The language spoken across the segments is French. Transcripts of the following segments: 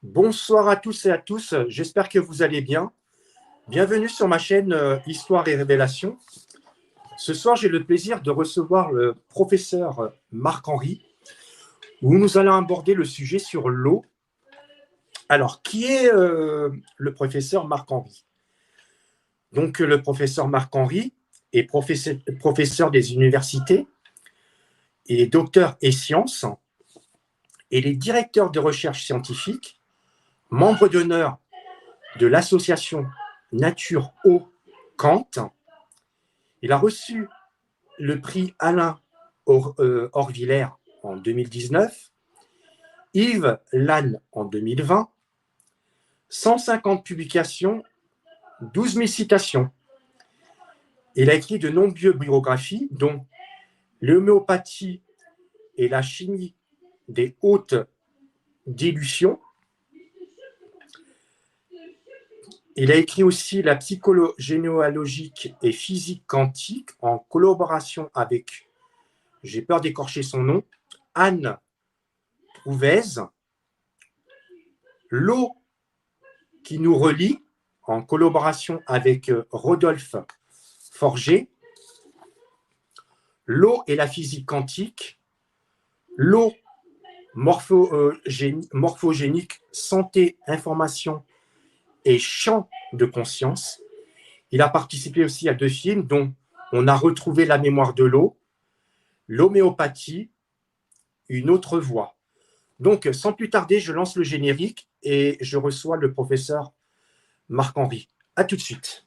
Bonsoir à tous et à tous, j'espère que vous allez bien. Bienvenue sur ma chaîne Histoire et Révélation. Ce soir, j'ai le plaisir de recevoir le professeur Marc-Henri, où nous allons aborder le sujet sur l'eau. Alors, qui est le professeur Marc-Henri? Donc, le professeur Marc-Henri est professeur des universités et docteur et sciences, et il est directeur de recherche scientifique, membre d'honneur de l'association Nature Eau Kant. Il a reçu le prix Alain Orvillers en 2019, Yves Lannes en 2020, 150 publications, 12 000 citations. Il a écrit de nombreuses biographies, dont l'homéopathie et la chimie des hautes dilutions. Il a écrit aussi la psychologie généalogique et physique quantique en collaboration avec, j'ai peur d'écorcher son nom, Anne Prouvez. L'eau qui nous relie en collaboration avec Rodolphe Forger. L'eau et la physique quantique. L'eau morphogénique, santé, information et champ de conscience. Il a participé aussi à 2 films dont On a retrouvé la mémoire de l'eau, L'homéopathie, Une autre voie. Donc, sans plus tarder, je lance le générique et je reçois le professeur Marc-Henri. À tout de suite.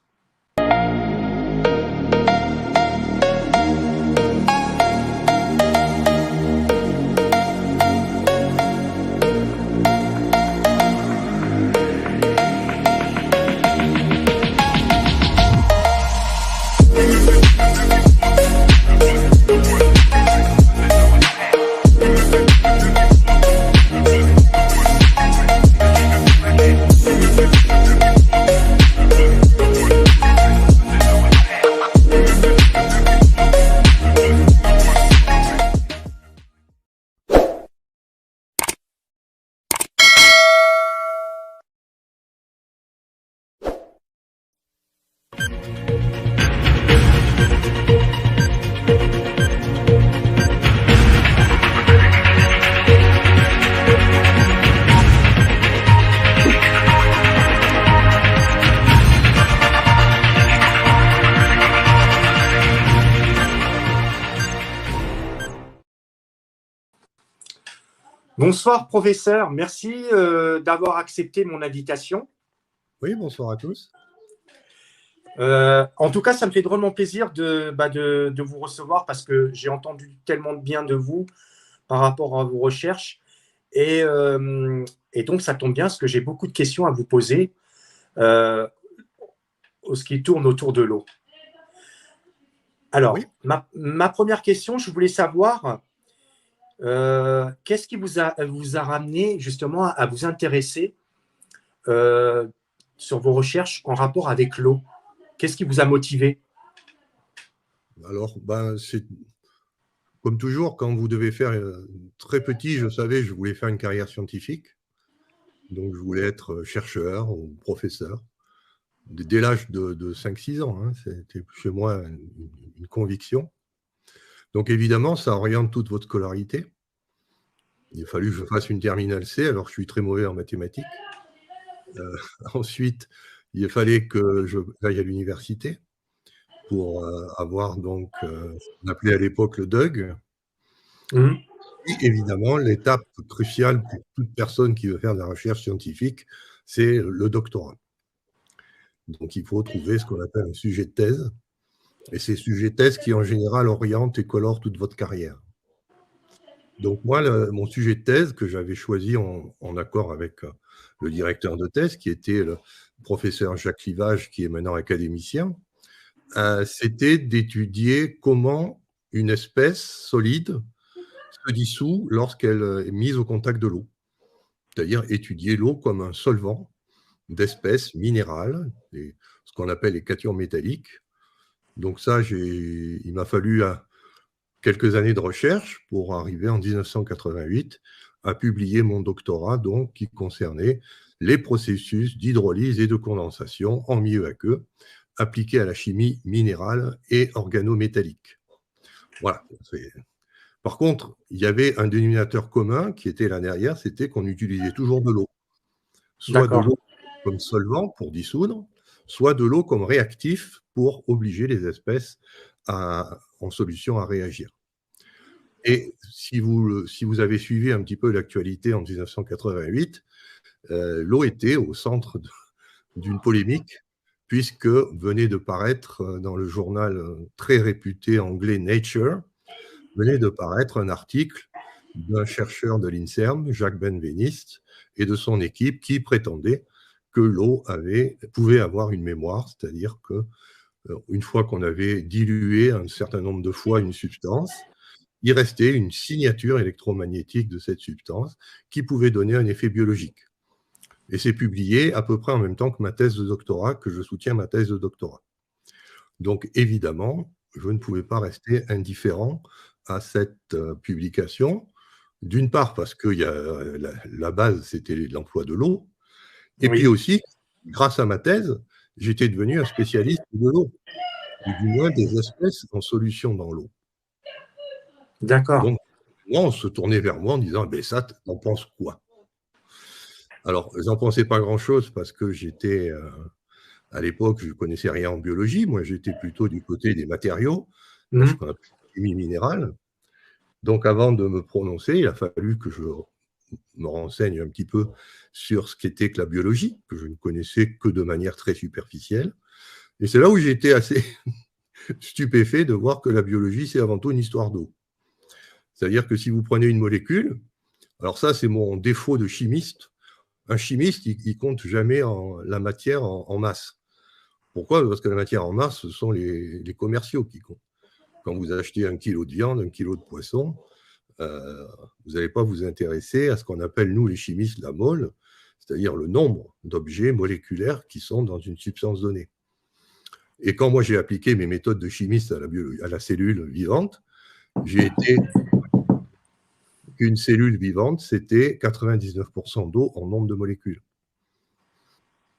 Bonsoir, professeur. Merci d'avoir accepté mon invitation. Oui, bonsoir à tous. En tout cas, ça me fait drôlement plaisir de vous recevoir parce que j'ai entendu tellement de bien de vous par rapport à vos recherches. Et donc, ça tombe bien parce que j'ai beaucoup de questions à vous poser ce qui tourne autour de l'eau. Alors, oui. ma première question, je voulais savoir qu'est-ce qui vous a ramené justement à vous intéresser sur vos recherches en rapport avec l'eau? Qu'est-ce qui vous a motivé? Alors, c'est comme toujours, quand vous devez faire très petit, je savais que je voulais faire une carrière scientifique. Donc, je voulais être chercheur ou professeur dès l'âge de 5-6 ans. Hein, c'était chez moi une conviction. Donc, évidemment, ça oriente toute votre scolarité. Il a fallu que je fasse une terminale C, alors je suis très mauvais en mathématiques. Ensuite, il fallait que je aille à l'université pour avoir donc ce qu'on appelait à l'époque le DUG. Et évidemment, l'étape cruciale pour toute personne qui veut faire de la recherche scientifique, c'est le doctorat. Donc, il faut trouver ce qu'on appelle un sujet de thèse. Et c'est sujet de thèse qui, en général, oriente et colore toute votre carrière. Donc, moi, mon sujet de thèse que j'avais choisi en accord avec le directeur de thèse, qui était le professeur Jacques Livage, qui est maintenant académicien, c'était d'étudier comment une espèce solide se dissout lorsqu'elle est mise au contact de l'eau. C'est-à-dire étudier l'eau comme un solvant d'espèces minérales, ce qu'on appelle les cations métalliques. Donc ça, il m'a fallu quelques années de recherche pour arriver en 1988 à publier mon doctorat, donc, qui concernait les processus d'hydrolyse et de condensation en milieu aqueux appliqués à la chimie minérale et organométallique. Voilà. Par contre, il y avait un dénominateur commun qui était là derrière, c'était qu'on utilisait toujours de l'eau. Soit de l'eau comme solvant pour dissoudre, soit de l'eau comme réactif pour obliger les espèces en solution à réagir. Et si vous avez suivi un petit peu l'actualité en 1988, l'eau était au centre d'une polémique, puisque venait de paraître dans le journal très réputé anglais Nature, venait de paraître un article d'un chercheur de l'INSERM, Jacques Benveniste, et de son équipe qui prétendait que l'eau pouvait avoir une mémoire, c'est-à-dire qu'une fois qu'on avait dilué un certain nombre de fois une substance, il restait une signature électromagnétique de cette substance qui pouvait donner un effet biologique. Et c'est publié à peu près en même temps que ma thèse de doctorat, que je soutiens ma thèse de doctorat. Donc évidemment, je ne pouvais pas rester indifférent à cette publication. D'une part parce que la base, c'était l'emploi de l'eau. Et puis aussi, grâce à ma thèse, j'étais devenu un spécialiste de l'eau, ou du moins des espèces en solution dans l'eau. D'accord. Donc, on se tournait vers moi en disant, ben ça, t'en penses quoi? Alors, j'en pensais pas grand-chose parce que j'étais, à l'époque, je connaissais rien en biologie. Moi, j'étais plutôt du côté des matériaux, ce qu'on appelle la chimie minérale. Donc, avant de me prononcer, il a fallu que je me renseigne un petit peu sur ce qu'était que la biologie, que je ne connaissais que de manière très superficielle. Et c'est là où j'ai été assez stupéfait de voir que la biologie, c'est avant tout une histoire d'eau. C'est-à-dire que si vous prenez une molécule, alors ça, c'est mon défaut de chimiste. Un chimiste, il compte jamais la matière en masse. Pourquoi? Parce que la matière en masse, ce sont les commerciaux qui comptent. Quand vous achetez 1 kilo de viande, 1 kilo de poisson, vous n'allez pas vous intéresser à ce qu'on appelle, nous, les chimistes, la mole, c'est-à-dire le nombre d'objets moléculaires qui sont dans une substance donnée. Et quand moi, j'ai appliqué mes méthodes de chimiste à la cellule vivante, j'ai été qu'une cellule vivante, c'était 99% d'eau en nombre de molécules.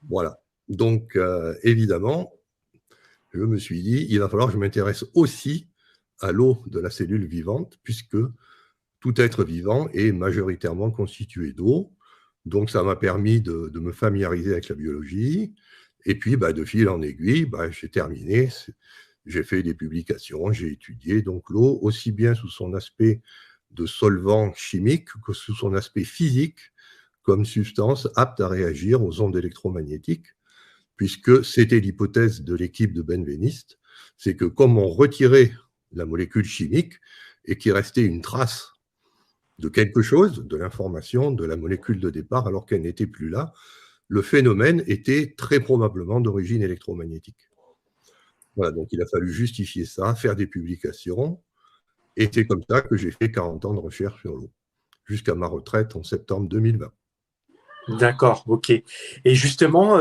Voilà. Donc, évidemment, je me suis dit, il va falloir que je m'intéresse aussi à l'eau de la cellule vivante, puisque tout être vivant est majoritairement constitué d'eau. Donc, ça m'a permis de me familiariser avec la biologie. Et puis, de fil en aiguille, j'ai terminé. J'ai fait des publications, j'ai étudié donc l'eau, aussi bien sous son aspect de solvant chimique que sous son aspect physique, comme substance apte à réagir aux ondes électromagnétiques, puisque c'était l'hypothèse de l'équipe de Benveniste, c'est que comme on retirait la molécule chimique et qu'il restait une trace de quelque chose, de l'information, de la molécule de départ, alors qu'elle n'était plus là, le phénomène était très probablement d'origine électromagnétique. Voilà, donc il a fallu justifier ça, faire des publications, et c'est comme ça que j'ai fait 40 ans de recherche sur l'eau, jusqu'à ma retraite en septembre 2020. D'accord, ok. Et justement,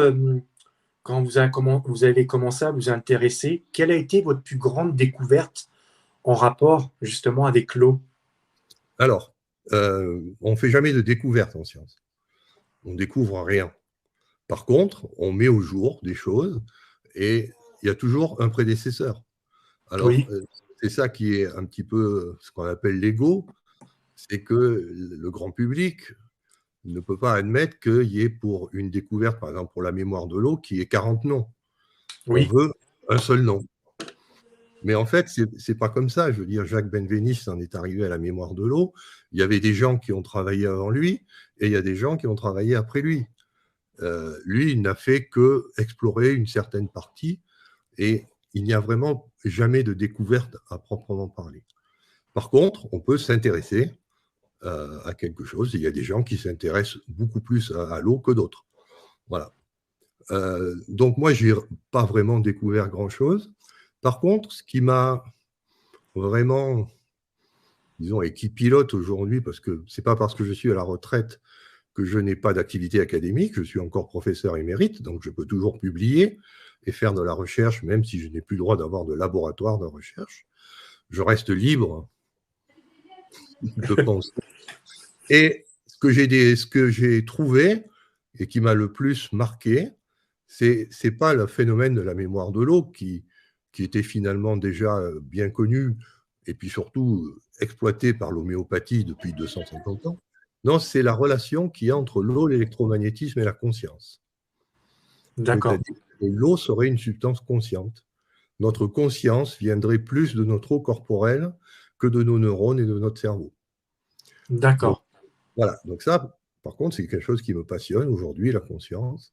quand vous avez commencé à vous intéresser, quelle a été votre plus grande découverte en rapport justement avec l'eau? Alors, on ne fait jamais de découverte en science. On découvre rien. Par contre, on met au jour des choses et il y a toujours un prédécesseur. Alors, c'est ça qui est un petit peu ce qu'on appelle l'ego, c'est que le grand public ne peut pas admettre qu'il y ait pour une découverte, par exemple pour la mémoire de l'eau, qui ait 40 noms. On veut un seul nom. Mais en fait, ce n'est pas comme ça. Je veux dire, Jacques Benveniste en est arrivé à la mémoire de l'eau. Il y avait des gens qui ont travaillé avant lui et il y a des gens qui ont travaillé après lui. Lui, il n'a fait qu'explorer une certaine partie et il n'y a vraiment jamais de découverte à proprement parler. Par contre, on peut s'intéresser à quelque chose. Il y a des gens qui s'intéressent beaucoup plus à l'eau que d'autres. Voilà. Donc moi, je n'ai pas vraiment découvert grand-chose. Par contre, ce qui m'a vraiment, disons, et qui pilote aujourd'hui, parce que ce n'est pas parce que je suis à la retraite que je n'ai pas d'activité académique, je suis encore professeur émérite, donc je peux toujours publier et faire de la recherche, même si je n'ai plus le droit d'avoir de laboratoire de recherche. je reste libre de penser. Et ce que j'ai trouvé et qui m'a le plus marqué, c'est pas le phénomène de la mémoire de l'eau qui était finalement déjà bien connu et puis surtout exploité par l'homéopathie depuis 250 ans. Non, c'est la relation qu'il y a entre l'eau, l'électromagnétisme et la conscience. D'accord. C'est-à-dire que l'eau serait une substance consciente. Notre conscience viendrait plus de notre eau corporelle que de nos neurones et de notre cerveau. Donc, D'accord. voilà. Donc ça, par contre, c'est quelque chose qui me passionne aujourd'hui, la conscience.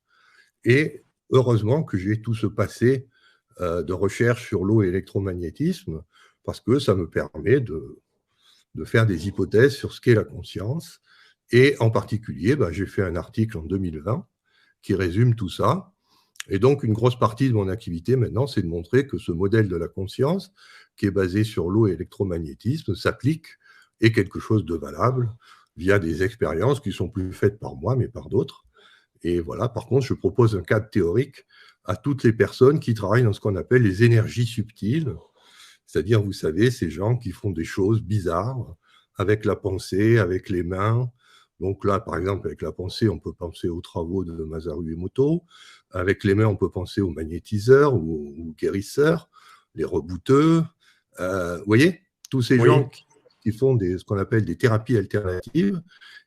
Et heureusement que j'ai tout ce passé de recherche sur l'eau et l'électromagnétisme, parce que ça me permet de faire des hypothèses sur ce qu'est la conscience. Et en particulier, j'ai fait un article en 2020 qui résume tout ça. Et donc, une grosse partie de mon activité maintenant, c'est de montrer que ce modèle de la conscience, qui est basé sur l'eau et l'électromagnétisme, s'applique et quelque chose de valable via des expériences qui sont plus faites par moi, mais par d'autres. Et voilà, par contre, je propose un cadre théorique à toutes les personnes qui travaillent dans ce qu'on appelle les énergies subtiles, c'est-à-dire, vous savez, ces gens qui font des choses bizarres avec la pensée, avec les mains. Donc là, par exemple, avec la pensée, on peut penser aux travaux de Masaru Emoto. Avec les mains, on peut penser aux magnétiseurs ou aux guérisseurs, les rebouteux. Vous voyez, tous ces gens qui font ce qu'on appelle des thérapies alternatives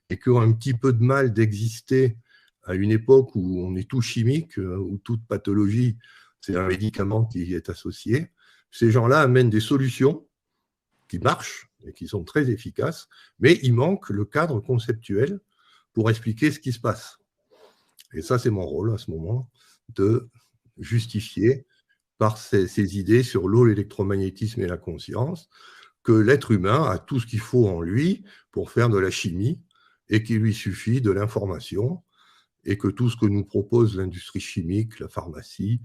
et qui ont un petit peu de mal d'exister à une époque où on est tout chimique, où toute pathologie, c'est un médicament qui y est associé. Ces gens-là amènent des solutions qui marchent et qui sont très efficaces, mais il manque le cadre conceptuel pour expliquer ce qui se passe. Et ça, c'est mon rôle à ce moment, de justifier par ces idées sur l'eau, l'électromagnétisme et la conscience, que l'être humain a tout ce qu'il faut en lui pour faire de la chimie et qu'il lui suffit de l'information et que tout ce que nous propose l'industrie chimique, la pharmacie,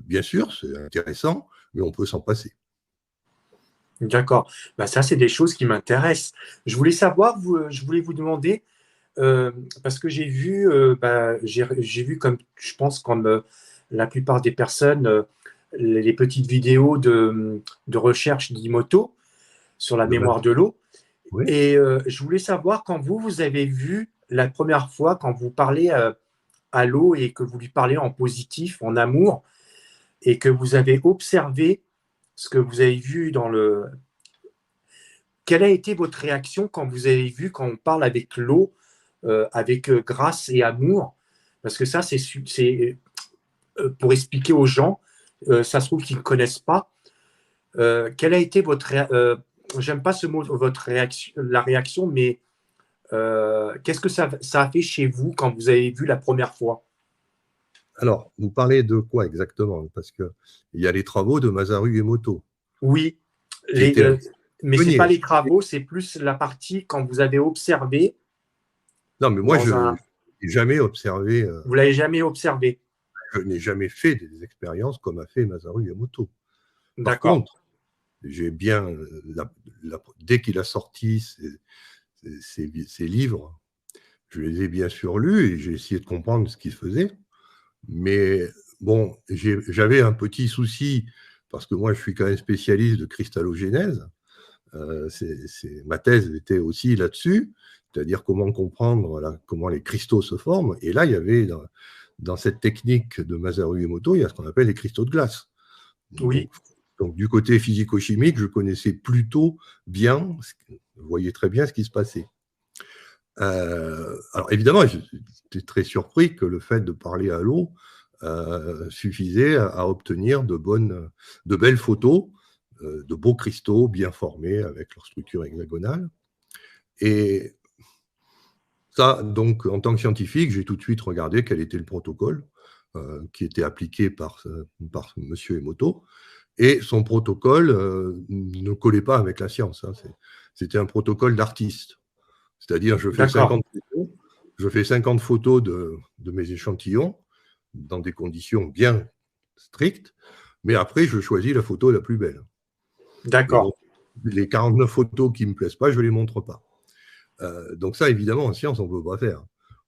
bien sûr, c'est intéressant, mais on peut s'en passer. D'accord. Ça, c'est des choses qui m'intéressent. Je voulais savoir, je voulais vous demander, parce que j'ai vu, j'ai vu, comme je pense, comme la plupart des personnes, les petites vidéos de recherche d'Imoto sur la mémoire de l'eau. Oui. Et je voulais savoir, quand vous avez vu la première fois, quand vous parlez à l'eau et que vous lui parlez en positif, en amour, et que vous avez observé ce que vous avez vu dans le... Quelle a été votre réaction quand vous avez vu, quand on parle avec l'eau, avec grâce et amour? Parce que ça, c'est pour expliquer aux gens, ça se trouve qu'ils ne connaissent pas. Quelle a été votre... j'aime pas ce mot, votre réaction, la réaction, mais qu'est-ce que ça a fait chez vous quand vous avez vu la première fois? Alors, vous parlez de quoi exactement? Parce qu'il y a les travaux de Masaru Emoto. Oui, mais ce n'est pas les travaux, c'est plus la partie quand vous avez observé. Non, mais moi, je n'ai jamais observé. Vous ne l'avez jamais observé? Je n'ai jamais fait des expériences comme a fait Masaru Emoto. Par contre, j'ai bien, dès qu'il a sorti ses livres, je les ai bien sûr lus et j'ai essayé de comprendre ce qu'il faisait. Mais bon, j'avais un petit souci, parce que moi, je suis quand même spécialiste de cristallogénèse. Ma thèse était aussi là-dessus, c'est-à-dire comment comprendre comment les cristaux se forment. Et là, il y avait, dans cette technique de Masaru Emoto, il y a ce qu'on appelle les cristaux de glace. Oui. Donc, du côté physico-chimique, je connaissais plutôt bien, je voyais très bien ce qui se passait. Alors évidemment, j'étais très surpris que le fait de parler à l'eau suffisait à obtenir de belles photos, de beaux cristaux bien formés avec leur structure hexagonale. Et ça, donc, en tant que scientifique, j'ai tout de suite regardé quel était le protocole qui était appliqué par M. Emoto. Et son protocole ne collait pas avec la science. C'était un protocole d'artiste. C'est-à-dire, je fais 50 photos de mes échantillons dans des conditions bien strictes, mais après, je choisis la photo la plus belle. D'accord. Les 49 photos qui ne me plaisent pas, je ne les montre pas. Donc ça, évidemment, en science, on ne peut pas faire.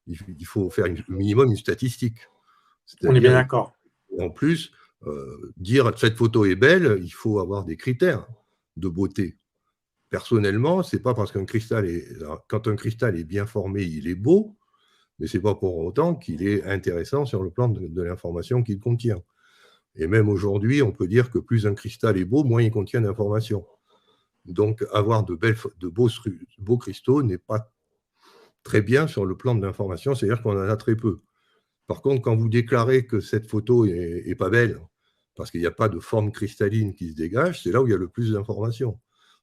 Il faut faire au minimum une statistique. On est bien d'accord. En plus, dire cette photo est belle, il faut avoir des critères. de beauté. Personnellement, c'est pas parce qu'un cristal quand un cristal est bien formé, il est beau, mais c'est pas pour autant qu'il est intéressant sur le plan de l'information qu'il contient. Et même aujourd'hui, on peut dire que plus un cristal est beau, moins il contient d'informations. Donc, avoir de beaux cristaux n'est pas très bien sur le plan de l'information, c'est-à-dire qu'on en a très peu. Par contre, quand vous déclarez que cette photo est pas belle, parce qu'il n'y a pas de forme cristalline qui se dégage, c'est là où il y a le plus d'informations.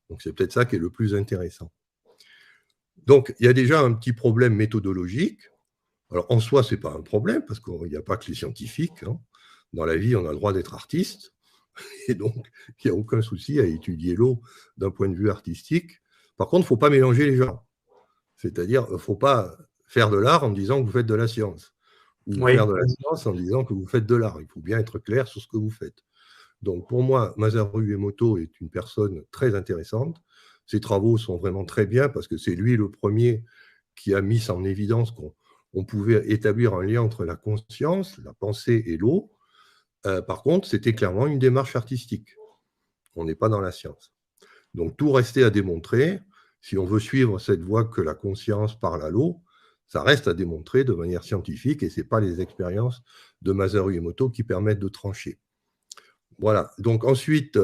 Donc, c'est peut-être ça qui est le plus intéressant. Donc, il y a déjà un petit problème méthodologique. Alors, en soi, ce n'est pas un problème, parce qu'il n'y a pas que les scientifiques. Hein. Dans la vie, on a le droit d'être artiste. Et donc, il n'y a aucun souci à étudier l'eau d'un point de vue artistique. Par contre, il ne faut pas mélanger les genres. C'est-à-dire, il ne faut pas faire de l'art en disant que vous faites de la science. Ou faire de la science en disant que vous faites de l'art. Il faut bien être clair sur ce que vous faites. Donc, pour moi, Masaru Emoto est une personne très intéressante. Ses travaux sont vraiment très bien parce que c'est lui le premier qui a mis en évidence qu'on pouvait établir un lien entre la conscience, la pensée et l'eau. Par contre, c'était clairement une démarche artistique. On n'est pas dans la science. Donc, tout restait à démontrer. Si on veut suivre cette voie que la conscience parle à l'eau, ça reste à démontrer de manière scientifique et ce n'est pas les expériences de Masaru Emoto qui permettent de trancher. Voilà. Donc, ensuite,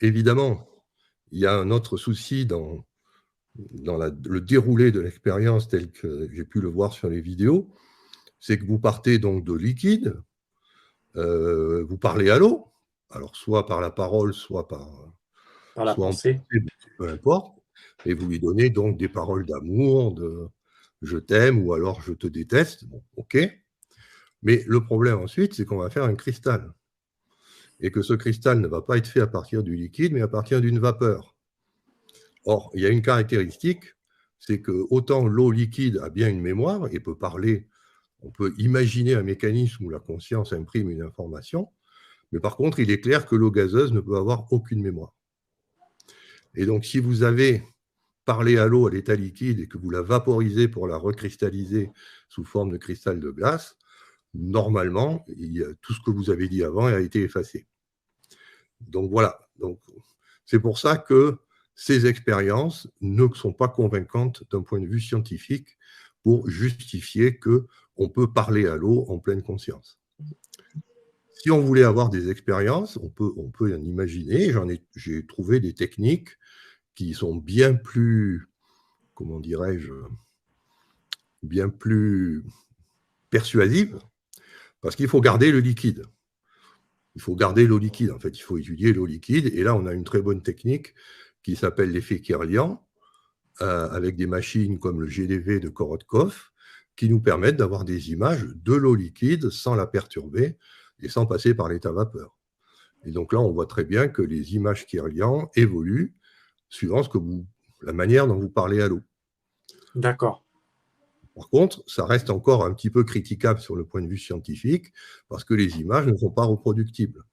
évidemment, il y a un autre souci dans le déroulé de l'expérience tel que j'ai pu le voir sur les vidéos, c'est que vous partez donc de liquide, vous parlez à l'eau, alors soit par la parole, soit par la pensée, peu importe, et vous lui donnez donc des paroles d'amour, de je t'aime ou alors je te déteste, bon, ok. Mais le problème ensuite, c'est qu'on va faire un cristal, et que ce cristal ne va pas être fait à partir du liquide, mais à partir d'une vapeur. Or, il y a une caractéristique, c'est que autant l'eau liquide a bien une mémoire et peut parler, on peut imaginer un mécanisme où la conscience imprime une information, mais par contre, il est clair que l'eau gazeuse ne peut avoir aucune mémoire. Et donc, si vous avez parlé à l'eau à l'état liquide et que vous la vaporisez pour la recristalliser sous forme de cristal de glace, normalement, tout ce que vous avez dit avant a été effacé. Donc voilà. Donc, c'est pour ça que ces expériences ne sont pas convaincantes d'un point de vue scientifique pour justifier qu'on peut parler à l'eau en pleine conscience. Si on voulait avoir des expériences, on peut en imaginer. J'ai trouvé des techniques qui sont bien plus, comment dirais-je, bien plus persuasives, parce qu'il faut garder le liquide. Il faut garder l'eau liquide, en fait, il faut étudier l'eau liquide, et là, on a une très bonne technique qui s'appelle l'effet Kirlian, avec des machines comme le GDV de Korotkov, qui nous permettent d'avoir des images de l'eau liquide sans la perturber et sans passer par l'état vapeur. Et donc là, on voit très bien que les images Kirlian évoluent suivant la manière dont vous parlez à l'eau. D'accord. Par contre, ça reste encore un petit peu critiquable sur le point de vue scientifique, parce que les images ne sont pas reproductibles.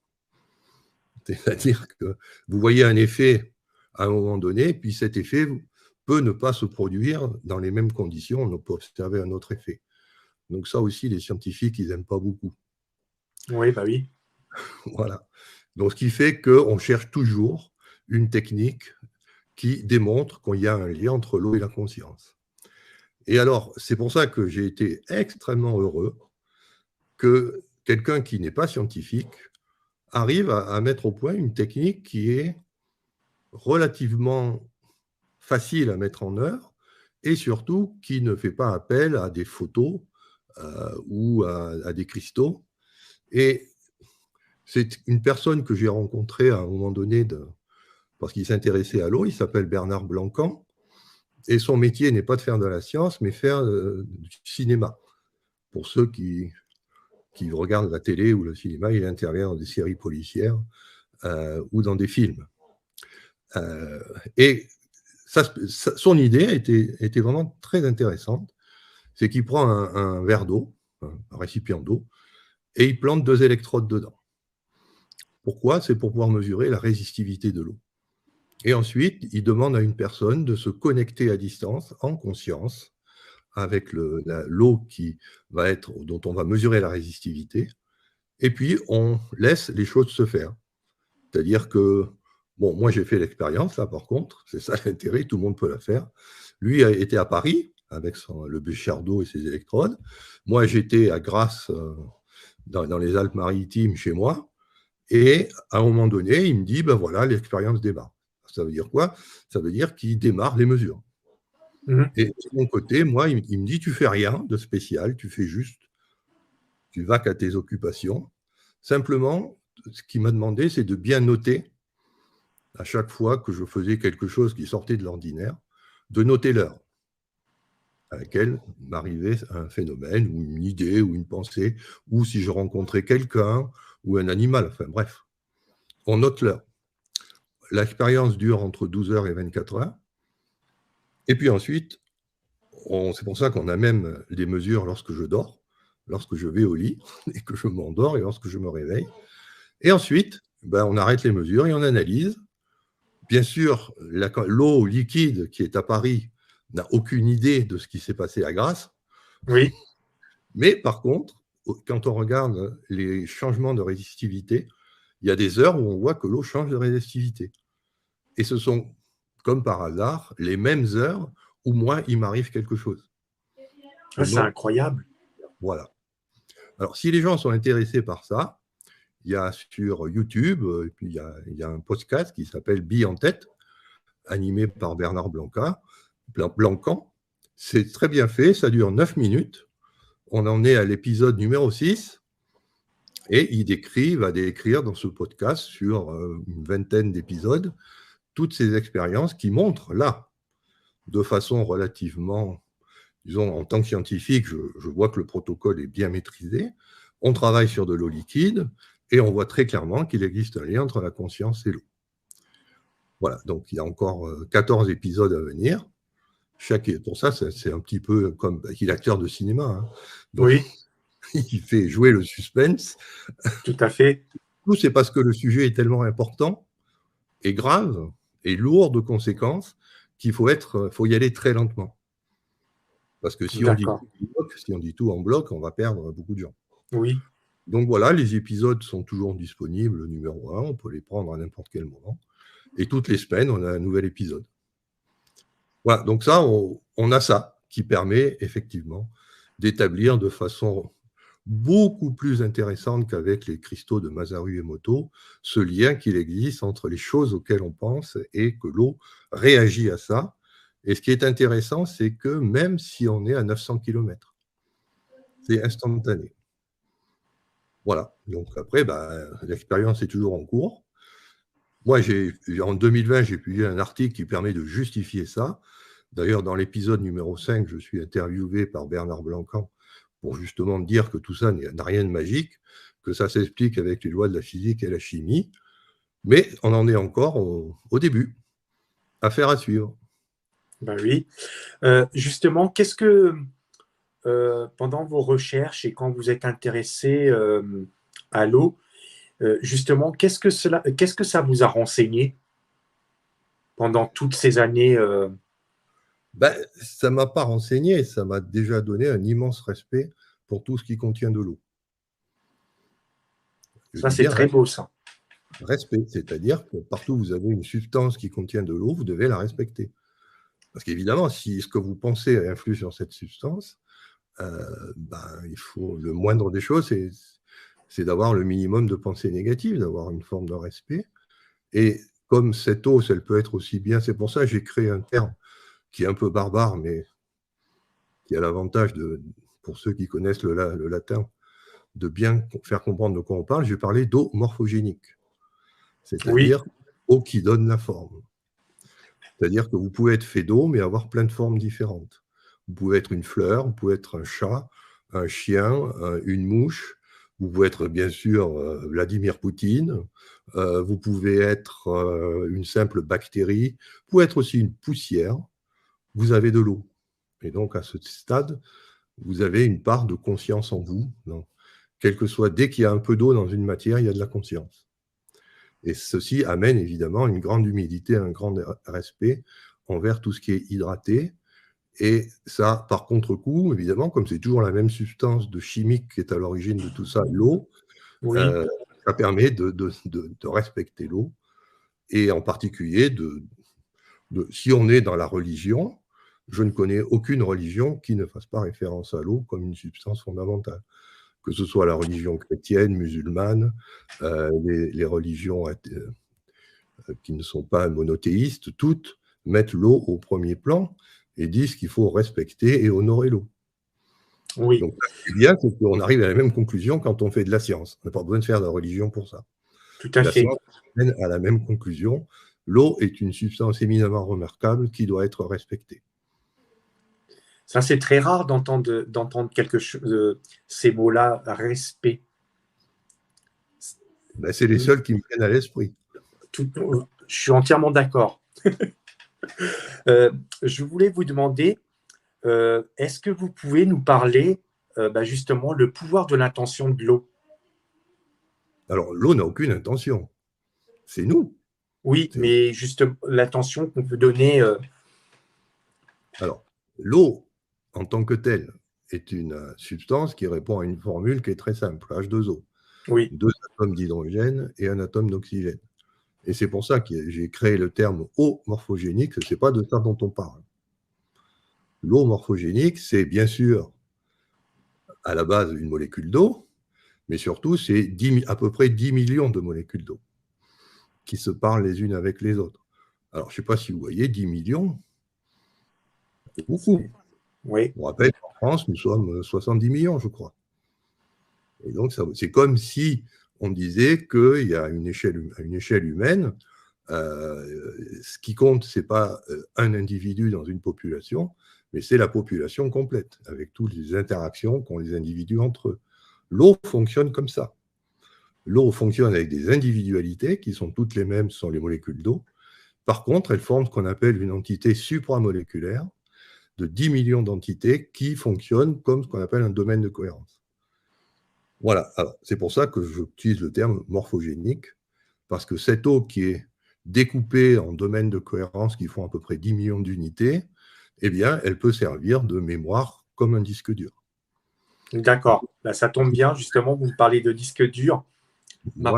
C'est-à-dire que vous voyez un effet à un moment donné, puis cet effet peut ne pas se produire dans les mêmes conditions, on peut observer un autre effet. Donc ça aussi, les scientifiques, ils n'aiment pas beaucoup. Oui, bah oui. Voilà. Donc ce qui fait qu'on cherche toujours une technique qui démontre qu'il y a un lien entre l'eau et la conscience. Et alors, c'est pour ça que j'ai été extrêmement heureux que quelqu'un qui n'est pas scientifique arrive à mettre au point une technique qui est relativement facile à mettre en œuvre et surtout qui ne fait pas appel à des photos ou à des cristaux. Et c'est une personne que j'ai rencontrée à un moment donné parce qu'il s'intéressait à l'eau, il s'appelle Bernard Blancan, et son métier n'est pas de faire de la science, mais faire du cinéma. Pour ceux qui regardent la télé ou le cinéma, il intervient dans des séries policières ou dans des films. Et son idée était vraiment très intéressante. C'est qu'il prend un verre d'eau, un récipient d'eau, et il plante 2 électrodes dedans. Pourquoi? C'est pour pouvoir mesurer la résistivité de l'eau. Et ensuite, il demande à une personne de se connecter à distance, en conscience, avec l'eau dont on va mesurer la résistivité, et puis on laisse les choses se faire. C'est-à-dire que Bon, moi, j'ai fait l'expérience, là, par contre. C'est ça l'intérêt, tout le monde peut la faire. Lui a été à Paris avec le Béchardo et ses électrodes. Moi, j'étais à Grasse, dans les Alpes-Maritimes, chez moi. Et à un moment donné, il me dit, ben voilà, l'expérience démarre. Ça veut dire quoi? Ça veut dire qu'il démarre les mesures. Et de mon côté, moi, il me dit, tu fais rien de spécial, tu fais juste, tu vas qu'à tes occupations. Simplement, ce qu'il m'a demandé, c'est de bien noter à chaque fois que je faisais quelque chose qui sortait de l'ordinaire, de noter l'heure à laquelle m'arrivait un phénomène ou une idée ou une pensée, ou si je rencontrais quelqu'un ou un animal, enfin bref, on note l'heure. L'expérience dure entre 12 heures et 24 heures. Et puis ensuite, c'est pour ça qu'on a même des mesures lorsque je dors, lorsque je vais au lit et que je m'endors et lorsque je me réveille. Et ensuite, on arrête les mesures et on analyse. Bien sûr, l'eau liquide qui est à Paris n'a aucune idée de ce qui s'est passé à Grasse. Oui. Mais par contre, quand on regarde les changements de résistivité, il y a des heures où on voit que l'eau change de résistivité. Et ce sont, comme par hasard, les mêmes heures où moi, il m'arrive quelque chose. C'est incroyable. Voilà. Alors, si les gens sont intéressés par ça, il y a sur YouTube, et puis il y a un podcast qui s'appelle Billes en tête, animé par Bernard Blancan. C'est très bien fait, ça dure 9 minutes. On en est à l'épisode numéro 6. Et il va décrire dans ce podcast sur une vingtaine d'épisodes toutes ces expériences qui montrent là, de façon relativement, disons, en tant que scientifique, je vois que le protocole est bien maîtrisé. On travaille sur de l'eau liquide et on voit très clairement qu'il existe un lien entre la conscience et l'eau. Voilà, donc il y a encore 14 épisodes à venir. Pour ça, c'est un petit peu comme il est acteur de cinéma. Hein. Donc, oui. Il fait jouer le suspense. Tout à fait. Tout, c'est parce que le sujet est tellement important et grave et lourd de conséquences qu'il faut y aller très lentement. Parce que si on dit tout en bloc, on va perdre beaucoup de gens. Oui. Donc voilà, les épisodes sont toujours disponibles, le numéro 1, on peut les prendre à n'importe quel moment. Et toutes les semaines, on a un nouvel épisode. Voilà, donc ça, on a ça qui permet effectivement d'établir de façon beaucoup plus intéressante qu'avec les cristaux de Masaru Emoto, ce lien qu'il existe entre les choses auxquelles on pense et que l'eau réagit à ça. Et ce qui est intéressant, c'est que même si on est à 900 km, c'est instantané. Voilà, donc après, l'expérience est toujours en cours. Moi, en 2020, j'ai publié un article qui permet de justifier ça. D'ailleurs, dans l'épisode numéro 5, je suis interviewé par Bernard Blancan pour justement dire que tout ça n'a rien de magique, que ça s'explique avec les lois de la physique et la chimie, mais on en est encore au début. Affaire à suivre. Ben oui. Justement, qu'est-ce que, pendant vos recherches et quand vous êtes intéressé à l'eau, justement, qu'est-ce que ça vous a renseigné pendant toutes ces années Ça ne m'a pas renseigné, ça m'a déjà donné un immense respect pour tout ce qui contient de l'eau. Ça, c'est très beau, ça. Respect, c'est-à-dire que partout où vous avez une substance qui contient de l'eau, vous devez la respecter. Parce qu'évidemment, si ce que vous pensez influe sur cette substance, il faut, le moindre des choses, c'est d'avoir le minimum de pensée négative, d'avoir une forme de respect. Et comme cette eau, elle peut être aussi bien, c'est pour ça que j'ai créé un terme qui est un peu barbare, mais qui a l'avantage, pour ceux qui connaissent le latin, de bien faire comprendre de quoi on parle. J'ai parlé d'eau morphogénique, c'est-à-dire eau qui donne la forme. C'est-à-dire que vous pouvez être fait d'eau, mais avoir plein de formes différentes. Vous pouvez être une fleur, vous pouvez être un chat, un chien, une mouche, vous pouvez être bien sûr Vladimir Poutine, vous pouvez être une simple bactérie, vous pouvez être aussi une poussière, vous avez de l'eau. Et donc à ce stade, vous avez une part de conscience en vous. Donc, quel que soit, dès qu'il y a un peu d'eau dans une matière, il y a de la conscience. Et ceci amène évidemment une grande humilité, un grand respect envers tout ce qui est hydraté. Et ça, par contre-coup, évidemment, comme c'est toujours la même substance de chimique qui est à l'origine de tout ça, l'eau, ça permet de respecter l'eau et en particulier, si on est dans la religion, je ne connais aucune religion qui ne fasse pas référence à l'eau comme une substance fondamentale. Que ce soit la religion chrétienne, musulmane, les religions qui ne sont pas monothéistes, toutes mettent l'eau au premier plan et disent qu'il faut respecter et honorer l'eau. Oui. Donc, ce qui est bien, c'est qu'on arrive à la même conclusion quand on fait de la science. On n'a pas besoin de faire de la religion pour ça. Tout à la fait. science mène à la même conclusion. L'eau est une substance éminemment remarquable qui doit être respectée. Ça, c'est très rare d'entendre quelque chose, ces mots-là, respect. Ben, c'est les seuls qui me viennent à l'esprit. Je suis entièrement d'accord. Je voulais vous demander, est-ce que vous pouvez nous parler justement le pouvoir de l'intention de l'eau? Alors, l'eau n'a aucune intention. C'est nous. Oui, mais justement, l'intention qu'on peut donner. Alors, l'eau, en tant que telle, est une substance qui répond à une formule qui est très simple, H2O. Oui. 2 atomes d'hydrogène et un atome d'oxygène. Et c'est pour ça que j'ai créé le terme eau morphogénique, ce n'est pas de ça dont on parle. L'eau morphogénique, c'est bien sûr à la base une molécule d'eau, mais surtout, c'est à peu près 10 millions de molécules d'eau qui se parlent les unes avec les autres. Alors, je ne sais pas si vous voyez, 10 millions, c'est beaucoup. Oui. Je vous rappelle qu'en France, nous sommes 70 millions, je crois. Et donc, c'est comme si on disait qu'il y a une échelle humaine, ce qui compte, ce n'est pas un individu dans une population, mais c'est la population complète, avec toutes les interactions qu'ont les individus entre eux. L'eau fonctionne comme ça. L'eau fonctionne avec des individualités qui sont toutes les mêmes, ce sont les molécules d'eau. Par contre, elles forment ce qu'on appelle une entité supramoléculaire de 10 millions d'entités qui fonctionnent comme ce qu'on appelle un domaine de cohérence. Voilà, c'est pour ça que j'utilise le terme morphogénique, parce que cette eau qui est découpée en domaines de cohérence qui font à peu près 10 millions d'unités, eh bien, elle peut servir de mémoire comme un disque dur. D'accord. Là, ça tombe bien, justement, vous me parlez de disque dur. Ma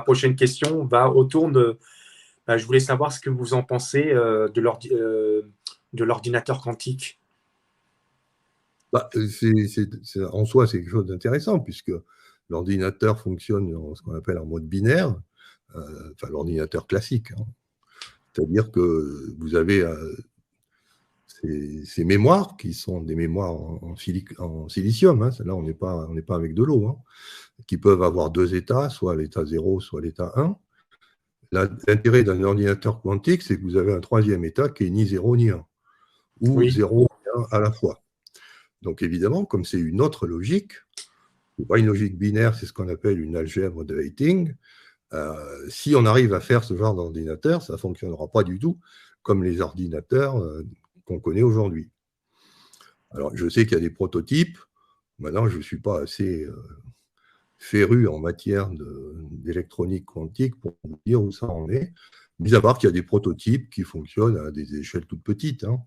prochaine question va autour de... je voulais savoir ce que vous en pensez de l'ordinateur quantique. En soi, c'est quelque chose d'intéressant, puisque l'ordinateur fonctionne en ce qu'on appelle en mode binaire, l'ordinateur classique. Hein. C'est-à-dire que vous avez ces mémoires qui sont des mémoires en silicium. Hein. Là, on n'est pas avec de l'eau, hein, qui peuvent avoir 2 états, soit l'état 0, soit l'état 1. L'intérêt d'un ordinateur quantique, c'est que vous avez un 3e état qui est ni 0 ni 1, ou 0 et 1 à la fois. Donc évidemment, comme c'est une autre logique, ce n'est pas une logique binaire, c'est ce qu'on appelle une algèbre de Heyting. Si on arrive à faire ce genre d'ordinateur, ça ne fonctionnera pas du tout comme les ordinateurs qu'on connaît aujourd'hui. Alors, je sais qu'il y a des prototypes. Maintenant, je ne suis pas assez féru en matière d'électronique quantique pour vous dire où ça en est. Mis à part qu'il y a des prototypes qui fonctionnent à des échelles toutes petites, hein,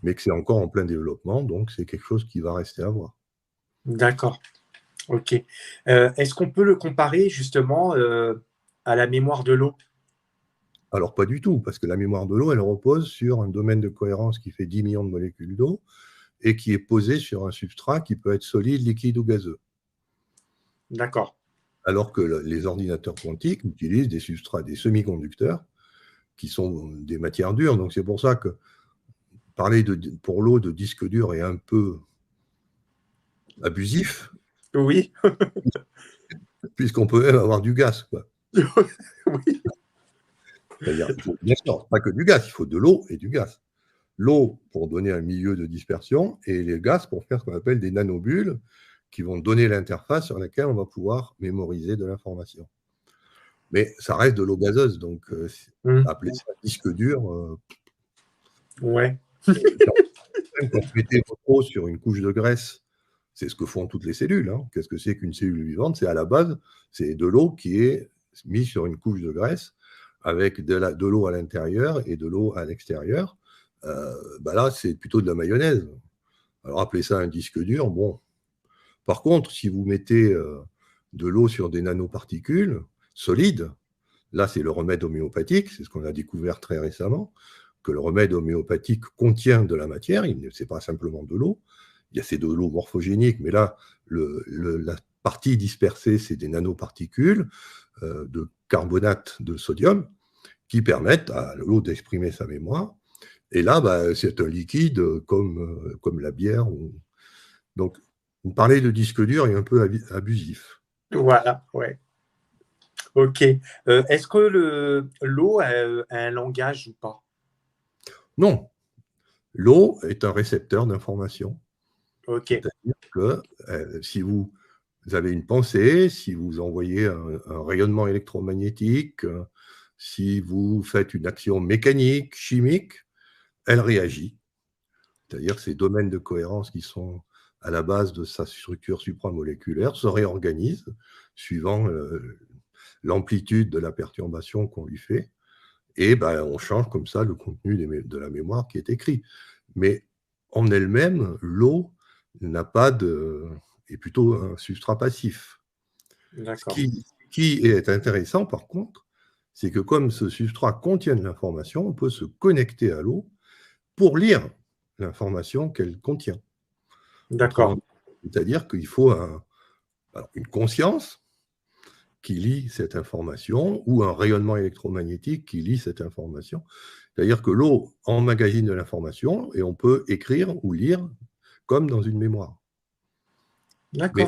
mais que c'est encore en plein développement, donc c'est quelque chose qui va rester à voir. D'accord. OK. Est-ce qu'on peut le comparer justement à la mémoire de l'eau? Alors, pas du tout, parce que la mémoire de l'eau, elle repose sur un domaine de cohérence qui fait 10 millions de molécules d'eau et qui est posé sur un substrat qui peut être solide, liquide ou gazeux. D'accord. Alors que les ordinateurs quantiques utilisent des substrats, des semi-conducteurs, qui sont des matières dures. Donc, c'est pour ça que parler pour l'eau de disque dur est un peu abusif. Oui. Puisqu'on peut même avoir du gaz, quoi. Oui. C'est-à-dire, bien sûr, pas que du gaz, il faut de l'eau et du gaz. L'eau pour donner un milieu de dispersion et les gaz pour faire ce qu'on appelle des nanobules qui vont donner l'interface sur laquelle on va pouvoir mémoriser de l'information. Mais ça reste de l'eau gazeuse, donc appeler ça disque dur. Ouais. Quand vous mettez votre eau sur une couche de graisse, c'est ce que font toutes les cellules. Hein. Qu'est-ce que c'est qu'une cellule vivante? C'est à la base, c'est de l'eau qui est mise sur une couche de graisse avec de l'eau à l'intérieur et de l'eau à l'extérieur. Là, c'est plutôt de la mayonnaise. Alors, appelez ça un disque dur, bon. Par contre, si vous mettez de l'eau sur des nanoparticules solides, Là, c'est le remède homéopathique, c'est ce qu'on a découvert très récemment, que le remède homéopathique contient de la matière, ce n'est pas simplement de l'eau. Il y a ces de l'eau morphogénique, mais là, la partie dispersée, c'est des nanoparticules de carbonate de sodium qui permettent à l'eau d'exprimer sa mémoire. Et là, c'est un liquide comme la bière. Donc, vous parlez de disque dur et un peu abusif. Voilà, ouais. Ok. Est-ce que l'eau a un langage ou pas? Non. L'eau est un récepteur d'information. Ok. C'est-à-dire que si vous avez une pensée, si vous envoyez un rayonnement électromagnétique, si vous faites une action mécanique, chimique, elle réagit. C'est-à-dire que ces domaines de cohérence qui sont à la base de sa structure supramoléculaire se réorganisent suivant l'amplitude de la perturbation qu'on lui fait. Et on change comme ça le contenu de la mémoire qui est écrit. Mais en elle-même, l'eau n'a pas est plutôt un substrat passif. Ce qui est intéressant, par contre, c'est que comme ce substrat contient de l'information, on peut se connecter à l'eau pour lire l'information qu'elle contient. D'accord. C'est-à-dire qu'il faut une conscience qui lit cette information ou un rayonnement électromagnétique qui lit cette information. C'est-à-dire que l'eau emmagasine de l'information et on peut écrire ou lire comme dans une mémoire. Mais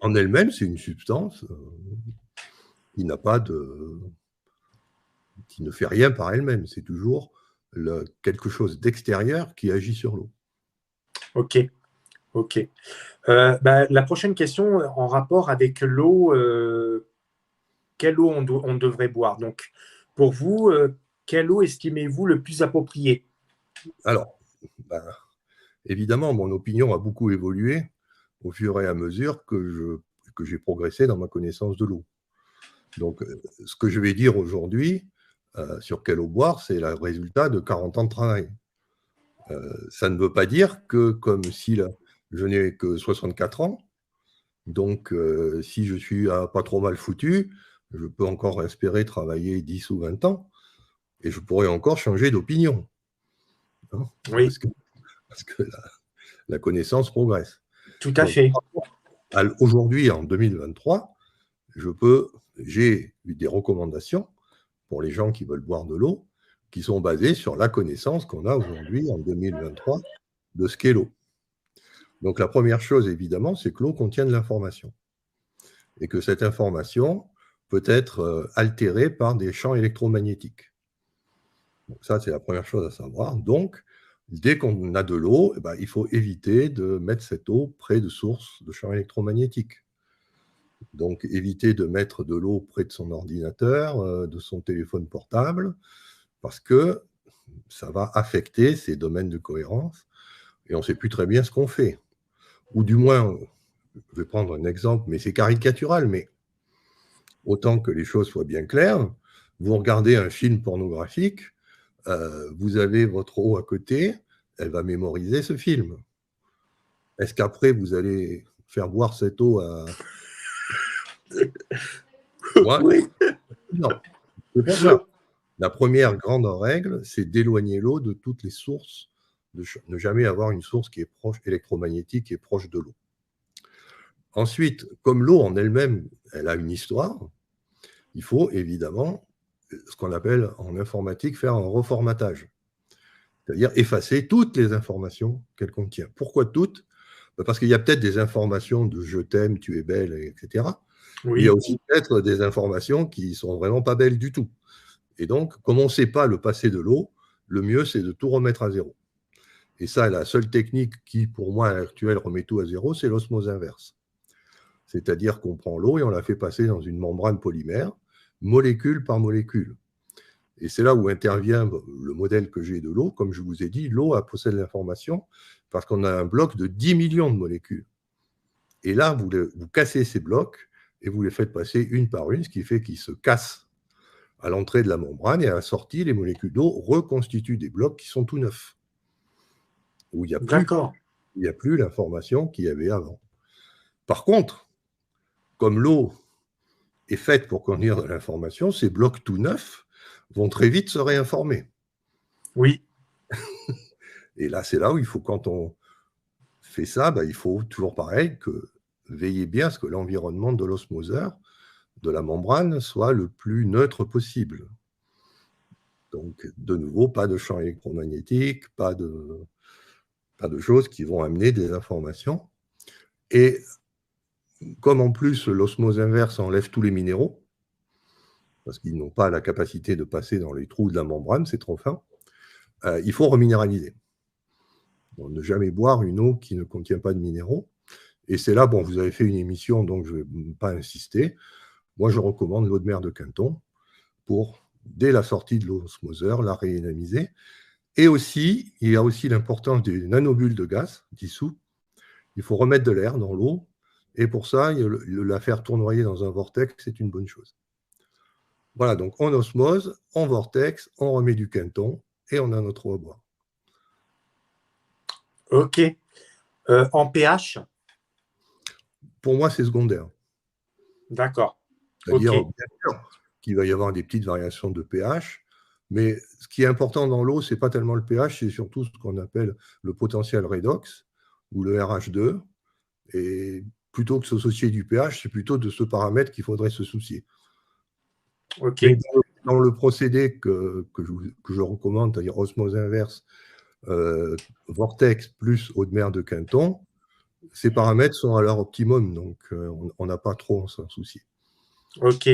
en elle-même, c'est une substance qui n'a pas qui ne fait rien par elle-même. C'est toujours quelque chose d'extérieur qui agit sur l'eau. Ok. Ok. La prochaine question en rapport avec l'eau, quelle eau on devrait boire? Donc, pour vous, quelle eau estimez-vous le plus appropriée? Alors, évidemment, mon opinion a beaucoup évolué au fur et à mesure que j'ai progressé dans ma connaissance de l'eau. Donc, ce que je vais dire aujourd'hui sur quelle eau boire, c'est le résultat de 40 ans de travail. Ça ne veut pas dire que, comme si je n'ai que 64 ans, donc si je suis pas trop mal foutu, je peux encore espérer travailler 10 ou 20 ans et je pourrais encore changer d'opinion. Hein, oui. Parce que la connaissance progresse. Tout à fait. Aujourd'hui, en 2023, j'ai eu des recommandations pour les gens qui veulent boire de l'eau qui sont basées sur la connaissance qu'on a aujourd'hui, en 2023, de ce qu'est l'eau. Donc la première chose, évidemment, c'est que l'eau contient de l'information et que cette information peut être altérée par des champs électromagnétiques. Donc ça, c'est la première chose à savoir. Donc, dès qu'on a de l'eau, il faut éviter de mettre cette eau près de sources de champs électromagnétiques. Donc, éviter de mettre de l'eau près de son ordinateur, de son téléphone portable, parce que ça va affecter ces domaines de cohérence et on ne sait plus très bien ce qu'on fait. Ou du moins, je vais prendre un exemple, mais c'est caricatural, mais autant que les choses soient bien claires, vous regardez un film pornographique, vous avez votre eau à côté, elle va mémoriser ce film. Est-ce qu'après, vous allez faire boire cette eau à... Oui. Non. C'est pour ça. La première grande règle, c'est d'éloigner l'eau de toutes les sources, de ne jamais avoir une source qui est proche électromagnétique et proche de l'eau. Ensuite, comme l'eau en elle-même, elle a une histoire, il faut évidemment, ce qu'on appelle en informatique, faire un reformatage. C'est-à-dire effacer toutes les informations qu'elle contient. Pourquoi toutes? Parce qu'il y a peut-être des informations de « je t'aime, tu es belle », etc. Oui. Il y a aussi peut-être des informations qui ne sont vraiment pas belles du tout. Et donc, comme on ne sait pas le passé de l'eau, le mieux, c'est de tout remettre à zéro. Et ça, la seule technique qui, pour moi, à l'heure actuelle, remet tout à zéro, c'est l'osmose inverse. C'est-à-dire qu'on prend l'eau et on la fait passer dans une membrane polymère, molécule par molécule. Et c'est là où intervient le modèle que j'ai de l'eau. Comme je vous ai dit, l'eau possède l'information parce qu'on a un bloc de 10 millions de molécules. Et là, vous cassez ces blocs et vous les faites passer une par une, ce qui fait qu'ils se cassent à l'entrée de la membrane et à la sortie, les molécules d'eau reconstituent des blocs qui sont tout neufs, où il n'y a plus l'information qu'il y avait avant. Par contre, comme l'eau est faite pour contenir de l'information, ces blocs tout neufs vont très vite se réinformer. Oui. Et là, c'est là où il faut, quand on fait ça, il faut toujours pareil, veiller bien à ce que l'environnement de l'osmoseur, de la membrane, soit le plus neutre possible. Donc, de nouveau, pas de champ électromagnétique, pas de choses qui vont amener des informations. Et comme en plus l'osmose inverse enlève tous les minéraux, parce qu'ils n'ont pas la capacité de passer dans les trous de la membrane, c'est trop fin, il faut reminéraliser. Donc, ne jamais boire une eau qui ne contient pas de minéraux. Et c'est là, vous avez fait une émission, donc je ne vais pas insister. Moi, je recommande l'eau de mer de Quinton pour, dès la sortie de l'osmoseur, la rédynamiser. Et aussi, il y a aussi l'importance des nanobules de gaz dissous. Il faut remettre de l'air dans l'eau. Et pour ça, la faire tournoyer dans un vortex, c'est une bonne chose. Voilà, donc on osmose, on vortex, on remet du Quinton et on a notre eau à boire. Ok. En pH? Pour moi, c'est secondaire. D'accord. C'est-à-dire, bien sûr, qu'il va y avoir des petites variations de pH, mais ce qui est important dans l'eau, ce n'est pas tellement le pH, c'est surtout ce qu'on appelle le potentiel redox ou le RH2. Et plutôt que de s'associer du pH, c'est plutôt de ce paramètre qu'il faudrait se soucier. Ok. Mais dans le procédé que je recommande, c'est-à-dire osmose inverse, vortex plus eau de mer de Quinton, ces paramètres sont à leur optimum, donc on n'a pas trop à s'en soucier. Ok.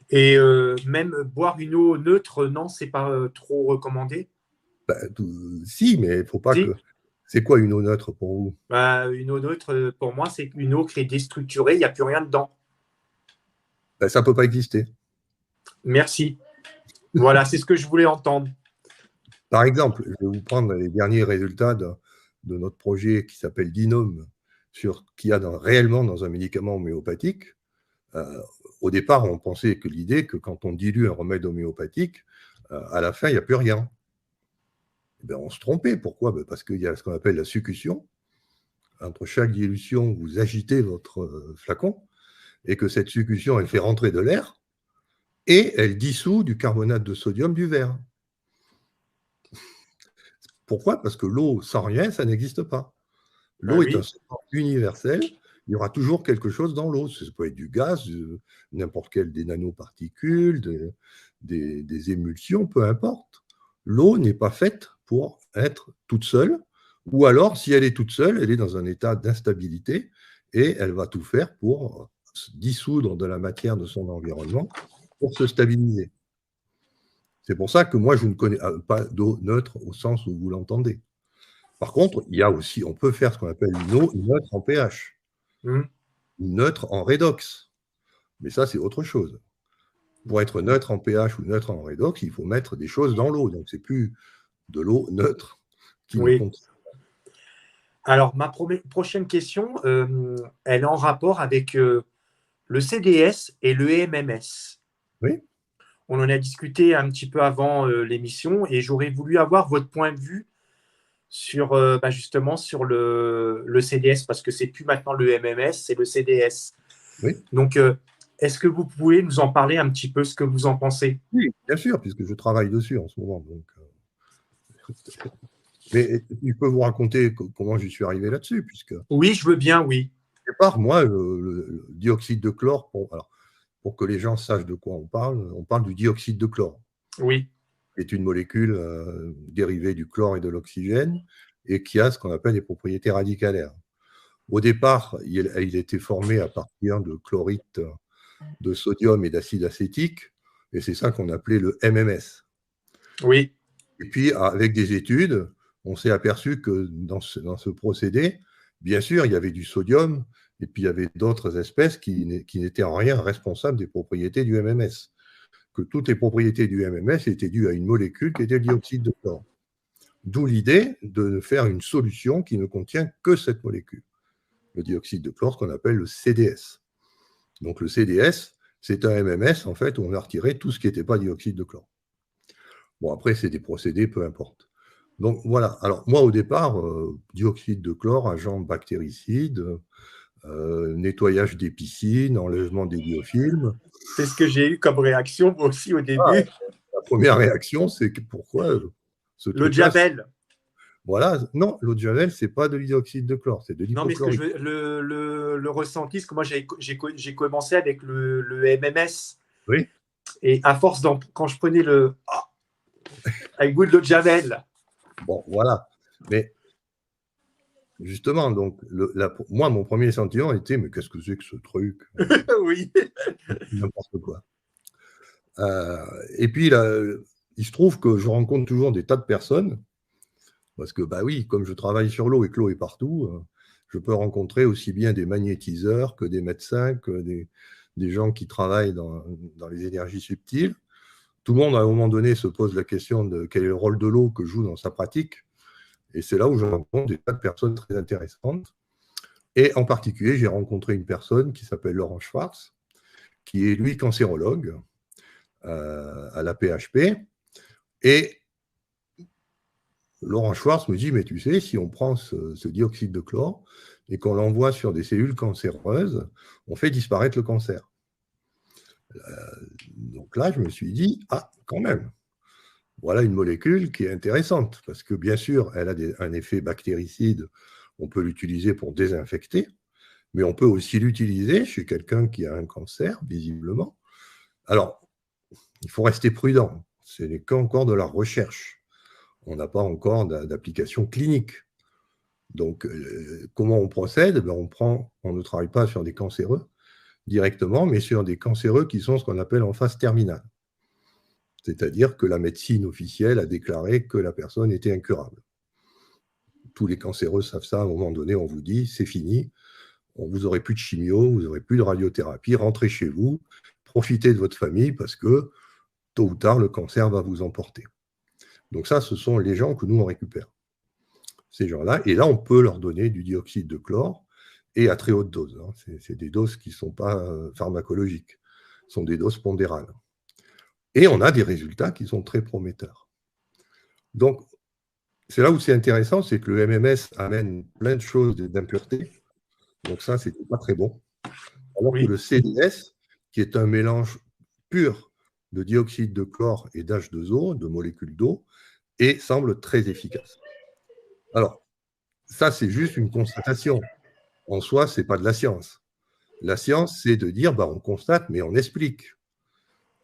Et même boire une eau neutre, non, c'est pas trop recommandé? Si, mais il ne faut pas que... C'est quoi une eau neutre pour vous? Une eau neutre, pour moi, c'est une eau qui est déstructurée, il n'y a plus rien dedans. Ça ne peut pas exister. Merci. Voilà, c'est ce que je voulais entendre. Par exemple, je vais vous prendre les derniers résultats de notre projet qui s'appelle Dinome, sur qu'il y a réellement dans un médicament homéopathique. Au départ, on pensait que l'idée que quand on dilue un remède homéopathique, à la fin, il n'y a plus rien. On se trompait. Pourquoi? Parce qu'il y a ce qu'on appelle la succution. Entre chaque dilution, vous agitez votre flacon et que cette succution, elle fait rentrer de l'air et elle dissout du carbonate de sodium du verre. Pourquoi? Parce que l'eau sans rien, ça n'existe pas. L'eau est un support universel. Il y aura toujours quelque chose dans l'eau. Ça peut être du gaz, n'importe quelle des nanoparticules, des émulsions, peu importe. L'eau n'est pas faite pour être toute seule, ou alors, si elle est toute seule, elle est dans un état d'instabilité et elle va tout faire pour se dissoudre de la matière de son environnement pour se stabiliser. C'est pour ça que moi, je ne connais pas d'eau neutre au sens où vous l'entendez. Par contre, il y a aussi, on peut faire ce qu'on appelle une eau neutre en pH, une neutre en redox. Mais ça, c'est autre chose. Pour être neutre en pH ou neutre en redox, il faut mettre des choses dans l'eau. Donc, c'est plus de l'eau neutre qui ne contient pas. Alors, ma prochaine question, elle est en rapport avec le CDS et le MMS. Oui. On en a discuté un petit peu avant l'émission et j'aurais voulu avoir votre point de vue sur justement sur le CDS parce que c'est plus maintenant le MMS, c'est le CDS. Oui. Donc, est-ce que vous pouvez nous en parler un petit peu, ce que vous en pensez? Oui, bien sûr, puisque je travaille dessus en ce moment. Donc, mais je peux vous raconter comment j'y suis arrivé là-dessus, puisque... Oui, je veux bien, oui. Au départ, moi, le dioxyde de chlore, pour que les gens sachent de quoi on parle du dioxyde de chlore. Oui. C'est une molécule dérivée du chlore et de l'oxygène et qui a ce qu'on appelle les propriétés radicalaires. Au départ, il était formé à partir de chlorite de sodium et d'acide acétique, et c'est ça qu'on appelait le MMS. Oui. Et puis, avec des études, on s'est aperçu que dans ce procédé, bien sûr, il y avait du sodium, et puis il y avait d'autres espèces qui n'étaient en rien responsables des propriétés du MMS. Que toutes les propriétés du MMS étaient dues à une molécule qui était le dioxyde de chlore. D'où l'idée de faire une solution qui ne contient que cette molécule, le dioxyde de chlore, qu'on appelle le CDS. Donc le CDS, c'est un MMS, en fait, où on a retiré tout ce qui n'était pas dioxyde de chlore. Bon, après, c'est des procédés, peu importe. Donc voilà. Alors moi, au départ, dioxyde de chlore, agent bactéricide, nettoyage des piscines, enlèvement des biofilms. C'est ce que j'ai eu comme réaction, moi aussi, au début. La première réaction, c'est que pourquoi ce L'eau de truc-là. Javel. Voilà, non, l'eau de Javel, ce n'est pas de l'hydroxyde de chlore, c'est de Non, mais l'hypochlorite. le ressenti, parce que moi, j'ai commencé avec le MMS. Oui. Et à force, quand je prenais avec goût de l'eau de Javel. Bon, voilà. Mais justement, donc, moi, mon premier sentiment était, mais qu'est-ce que c'est que ce truc? Oui. N'importe quoi. Et puis, là, il se trouve que je rencontre toujours des tas de personnes, parce que, bah oui, comme je travaille sur l'eau et que l'eau est partout, je peux rencontrer aussi bien des magnétiseurs que des médecins, que des gens qui travaillent dans les énergies subtiles. Tout le monde, à un moment donné, se pose la question de quel est le rôle de l'eau que joue dans sa pratique. Et c'est là où je rencontre des tas de personnes très intéressantes. Et en particulier, j'ai rencontré une personne qui s'appelle Laurent Schwartz, qui est, lui, cancérologue à la PHP. Et Laurent Schwartz me dit, mais tu sais, si on prend ce dioxyde de chlore et qu'on l'envoie sur des cellules cancéreuses, on fait disparaître le cancer. Donc là, je me suis dit, ah, quand même, voilà une molécule qui est intéressante, parce que bien sûr, elle a un effet bactéricide, on peut l'utiliser pour désinfecter, mais on peut aussi l'utiliser chez quelqu'un qui a un cancer, visiblement. Alors, il faut rester prudent, ce n'est qu'encore de la recherche. On n'a pas encore d'application clinique. Donc, comment on procède? On ne travaille pas sur des cancéreux directement, mais sur des cancéreux qui sont ce qu'on appelle en phase terminale. C'est-à-dire que la médecine officielle a déclaré que la personne était incurable. Tous les cancéreux savent ça, à un moment donné, on vous dit, c'est fini, vous n'aurez plus de chimio, vous n'aurez plus de radiothérapie, rentrez chez vous, profitez de votre famille, parce que tôt ou tard, le cancer va vous emporter. Donc ça, ce sont les gens que nous, on récupère. Ces gens-là, et là, on peut leur donner du dioxyde de chlore, et à très haute dose. C'est des doses qui ne sont pas pharmacologiques, ce sont des doses pondérales. Et on a des résultats qui sont très prometteurs. Donc, c'est là où c'est intéressant, c'est que le MMS amène plein de choses d'impuretés. Donc ça, c'était pas très bon. Alors que le CDS, qui est un mélange pur de dioxyde de chlore et d'H2O, de molécules d'eau, et semble très efficace. Alors, ça, c'est juste une constatation. En soi, ce n'est pas de la science. La science, c'est de dire, on constate, mais on explique.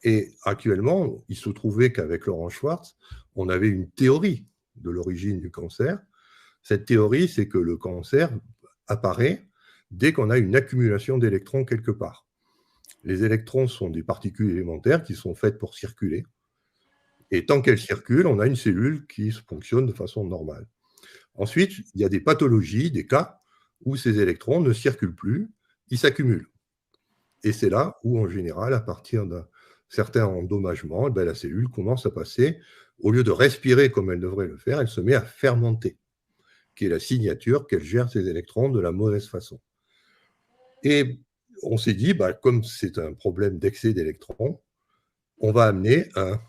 Et actuellement, il se trouvait qu'avec Laurent Schwartz, on avait une théorie de l'origine du cancer. Cette théorie, c'est que le cancer apparaît dès qu'on a une accumulation d'électrons quelque part. Les électrons sont des particules élémentaires qui sont faites pour circuler. Et tant qu'elles circulent, on a une cellule qui fonctionne de façon normale. Ensuite, il y a des pathologies, des cas où ces électrons ne circulent plus, ils s'accumulent. Et c'est là où, en général, à partir d'un certain endommagement, la cellule commence à passer, au lieu de respirer comme elle devrait le faire, elle se met à fermenter, qui est la signature qu'elle gère ses électrons de la mauvaise façon. Et on s'est dit, comme c'est un problème d'excès d'électrons, on va amener un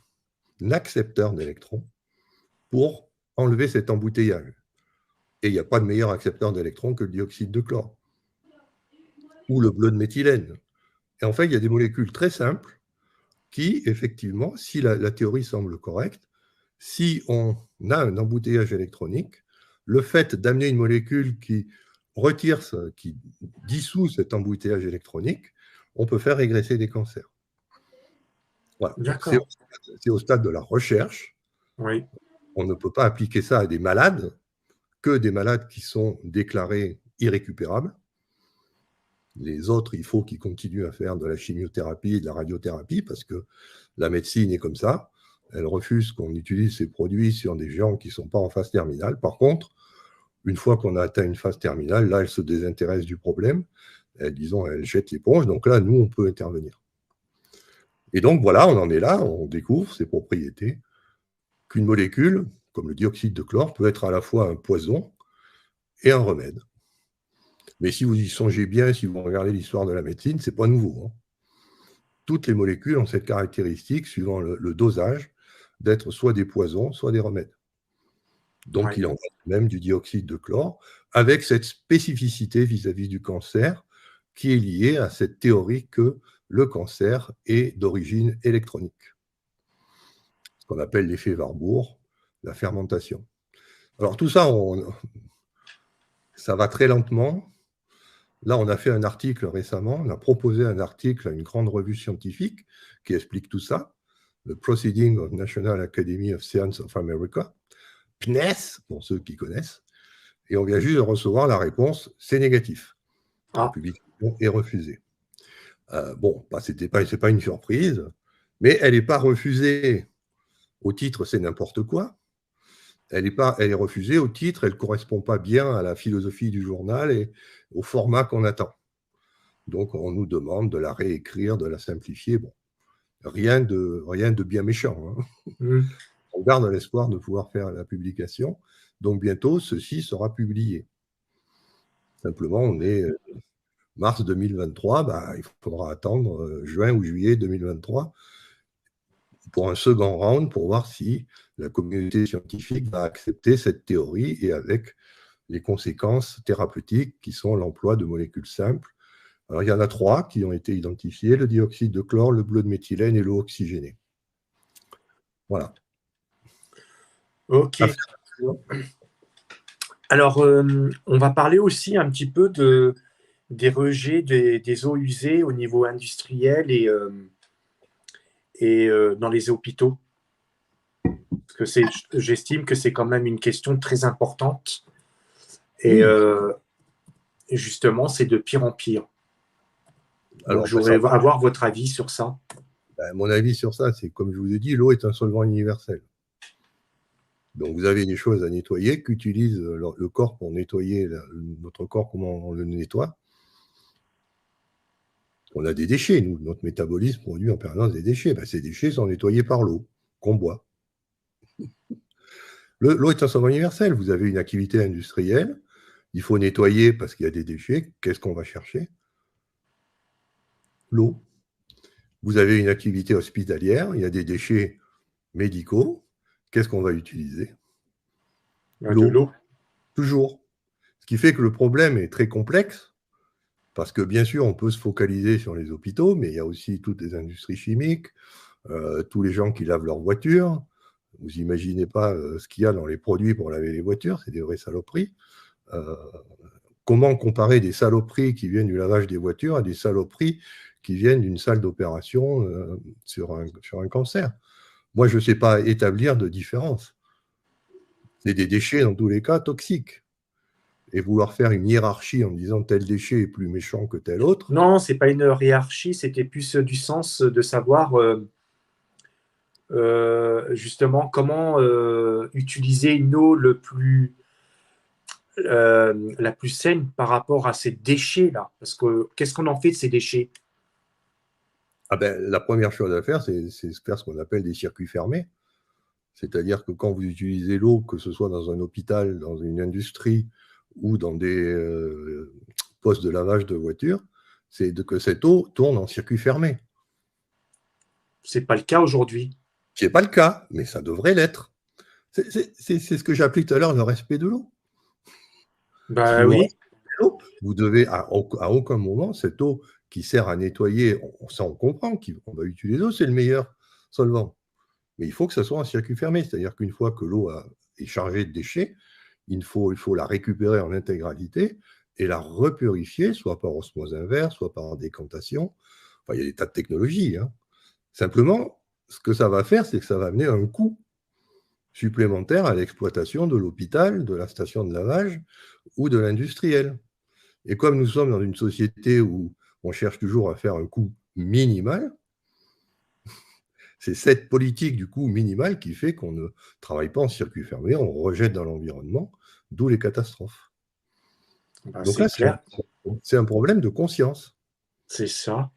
accepteur d'électrons pour enlever cet embouteillage. Et il n'y a pas de meilleur accepteur d'électrons que le dioxyde de chlore ou le bleu de méthylène. Et en fait, il y a des molécules très simples qui, effectivement, si la théorie semble correcte, si on a un embouteillage électronique, le fait d'amener une molécule qui retire, qui dissout cet embouteillage électronique, on peut faire régresser des cancers. Voilà. C'est au stade de la recherche. Oui. On ne peut pas appliquer ça à des malades, que des malades qui sont déclarés irrécupérables. Les autres, il faut qu'ils continuent à faire de la chimiothérapie et de la radiothérapie, parce que la médecine est comme ça. Elle refuse qu'on utilise ces produits sur des gens qui ne sont pas en phase terminale. Par contre, une fois qu'on a atteint une phase terminale, là, elle se désintéresse du problème. Elle jette l'éponge. Donc là, nous, on peut intervenir. Et donc, voilà, on en est là. On découvre ces propriétés qu'une molécule, comme le dioxyde de chlore, peut être à la fois un poison et un remède. Mais si vous y songez bien, si vous regardez l'histoire de la médecine, ce n'est pas nouveau. Toutes les molécules ont cette caractéristique, suivant le dosage, d'être soit des poisons, soit des remèdes. Donc, il en va même du dioxyde de chlore, avec cette spécificité vis-à-vis du cancer qui est liée à cette théorie que le cancer est d'origine électronique. Ce qu'on appelle l'effet Warburg, la fermentation. Alors tout ça, ça va très lentement. Là, on a fait un article récemment, on a proposé un article à une grande revue scientifique qui explique tout ça, le Proceeding of National Academy of Science of America, PNAS, pour ceux qui connaissent, et on vient juste de recevoir la réponse, c'est négatif. La publication est refusée. Bon, c'est pas une surprise, mais elle n'est pas refusée au titre c'est n'importe quoi. Elle est refusée au titre, elle ne correspond pas bien à la philosophie du journal et au format qu'on attend. Donc, on nous demande de la réécrire, de la simplifier. Bon, rien de bien méchant. Hein. On garde l'espoir de pouvoir faire la publication. Donc, bientôt, ceci sera publié. Simplement, on est mars 2023, il faudra attendre juin ou juillet 2023 pour un second round pour voir si la communauté scientifique va accepter cette théorie et avec les conséquences thérapeutiques qui sont l'emploi de molécules simples. Alors, il y en a 3 qui ont été identifiées, le dioxyde de chlore, le bleu de méthylène et l'eau oxygénée. Voilà. Ok. Alors, on va parler aussi un petit peu des rejets des eaux usées au niveau industriel et dans les hôpitaux. Parce que j'estime que c'est quand même une question très importante. Et justement, c'est de pire en pire. Alors, je voudrais avoir votre avis sur ça. Mon avis sur ça, c'est comme je vous ai dit, l'eau est un solvant universel. Donc, vous avez des choses à nettoyer qu'utilise le corps pour nettoyer notre corps, comment on le nettoie. On a des déchets, nous. Notre métabolisme produit en permanence des déchets. Ces déchets sont nettoyés par l'eau qu'on boit. L'eau est un solvant universel. Vous avez une activité industrielle, il faut nettoyer parce qu'il y a des déchets. Qu'est-ce qu'on va chercher? L'eau. Vous avez une activité hospitalière, il y a des déchets médicaux. Qu'est-ce qu'on va utiliser? L'eau. Toujours. Ce qui fait que le problème est très complexe, parce que bien sûr, on peut se focaliser sur les hôpitaux, mais il y a aussi toutes les industries chimiques, tous les gens qui lavent leurs voitures. Vous n'imaginez pas ce qu'il y a dans les produits pour laver les voitures, c'est des vraies saloperies. Comment comparer des saloperies qui viennent du lavage des voitures à des saloperies qui viennent d'une salle d'opération sur un cancer? Moi, je ne sais pas établir de différence. C'est des déchets, dans tous les cas, toxiques. Et vouloir faire une hiérarchie en disant tel déchet est plus méchant que tel autre. Non, ce n'est pas une hiérarchie, c'était plus du sens de savoir justement comment utiliser une eau la plus saine par rapport à ces déchets-là. Parce que qu'est-ce qu'on en fait de ces déchets? La première chose à faire, c'est faire ce qu'on appelle des circuits fermés. C'est-à-dire que quand vous utilisez l'eau, que ce soit dans un hôpital, dans une industrie ou dans des postes de lavage de voitures, c'est que cette eau tourne en circuit fermé. Ce n'est pas le cas aujourd'hui. Ce n'est pas le cas, mais ça devrait l'être. C'est ce que j'ai appelé tout à l'heure le respect de l'eau. Oui. Vous devez, à aucun moment, cette eau qui sert à nettoyer, ça on comprend qu'on va utiliser l'eau, c'est le meilleur solvant. Mais il faut que ça soit un circuit fermé, c'est-à-dire qu'une fois que l'eau est chargée de déchets, il faut la récupérer en intégralité et la repurifier, soit par osmose inverse, soit par décantation. Enfin, il y a des tas de technologies. Hein. Simplement, ce que ça va faire, c'est que ça va amener un coût supplémentaire à l'exploitation de l'hôpital, de la station de lavage ou de l'industriel. Et comme nous sommes dans une société où on cherche toujours à faire un coût minimal, c'est cette politique du coût minimal qui fait qu'on ne travaille pas en circuit fermé, on rejette dans l'environnement, d'où les catastrophes. Donc là, c'est un problème de conscience. C'est ça.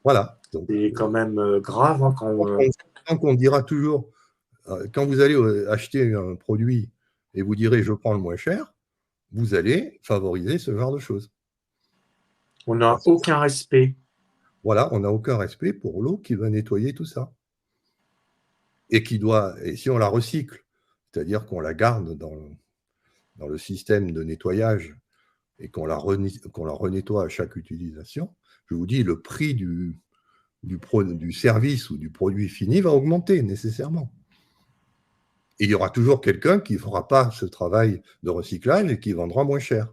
Voilà. C'est quand même grave. Hein, quand on dira toujours, quand vous allez acheter un produit et vous direz je prends le moins cher, vous allez favoriser ce genre de choses. On n'a aucun respect. Voilà, on n'a aucun respect pour l'eau qui va nettoyer tout ça. Et si on la recycle, c'est-à-dire qu'on la garde dans le système de nettoyage et qu'on la renettoie à chaque utilisation, je vous dis, le prix du du service ou du produit fini va augmenter nécessairement. Et il y aura toujours quelqu'un qui ne fera pas ce travail de recyclage et qui vendra moins cher.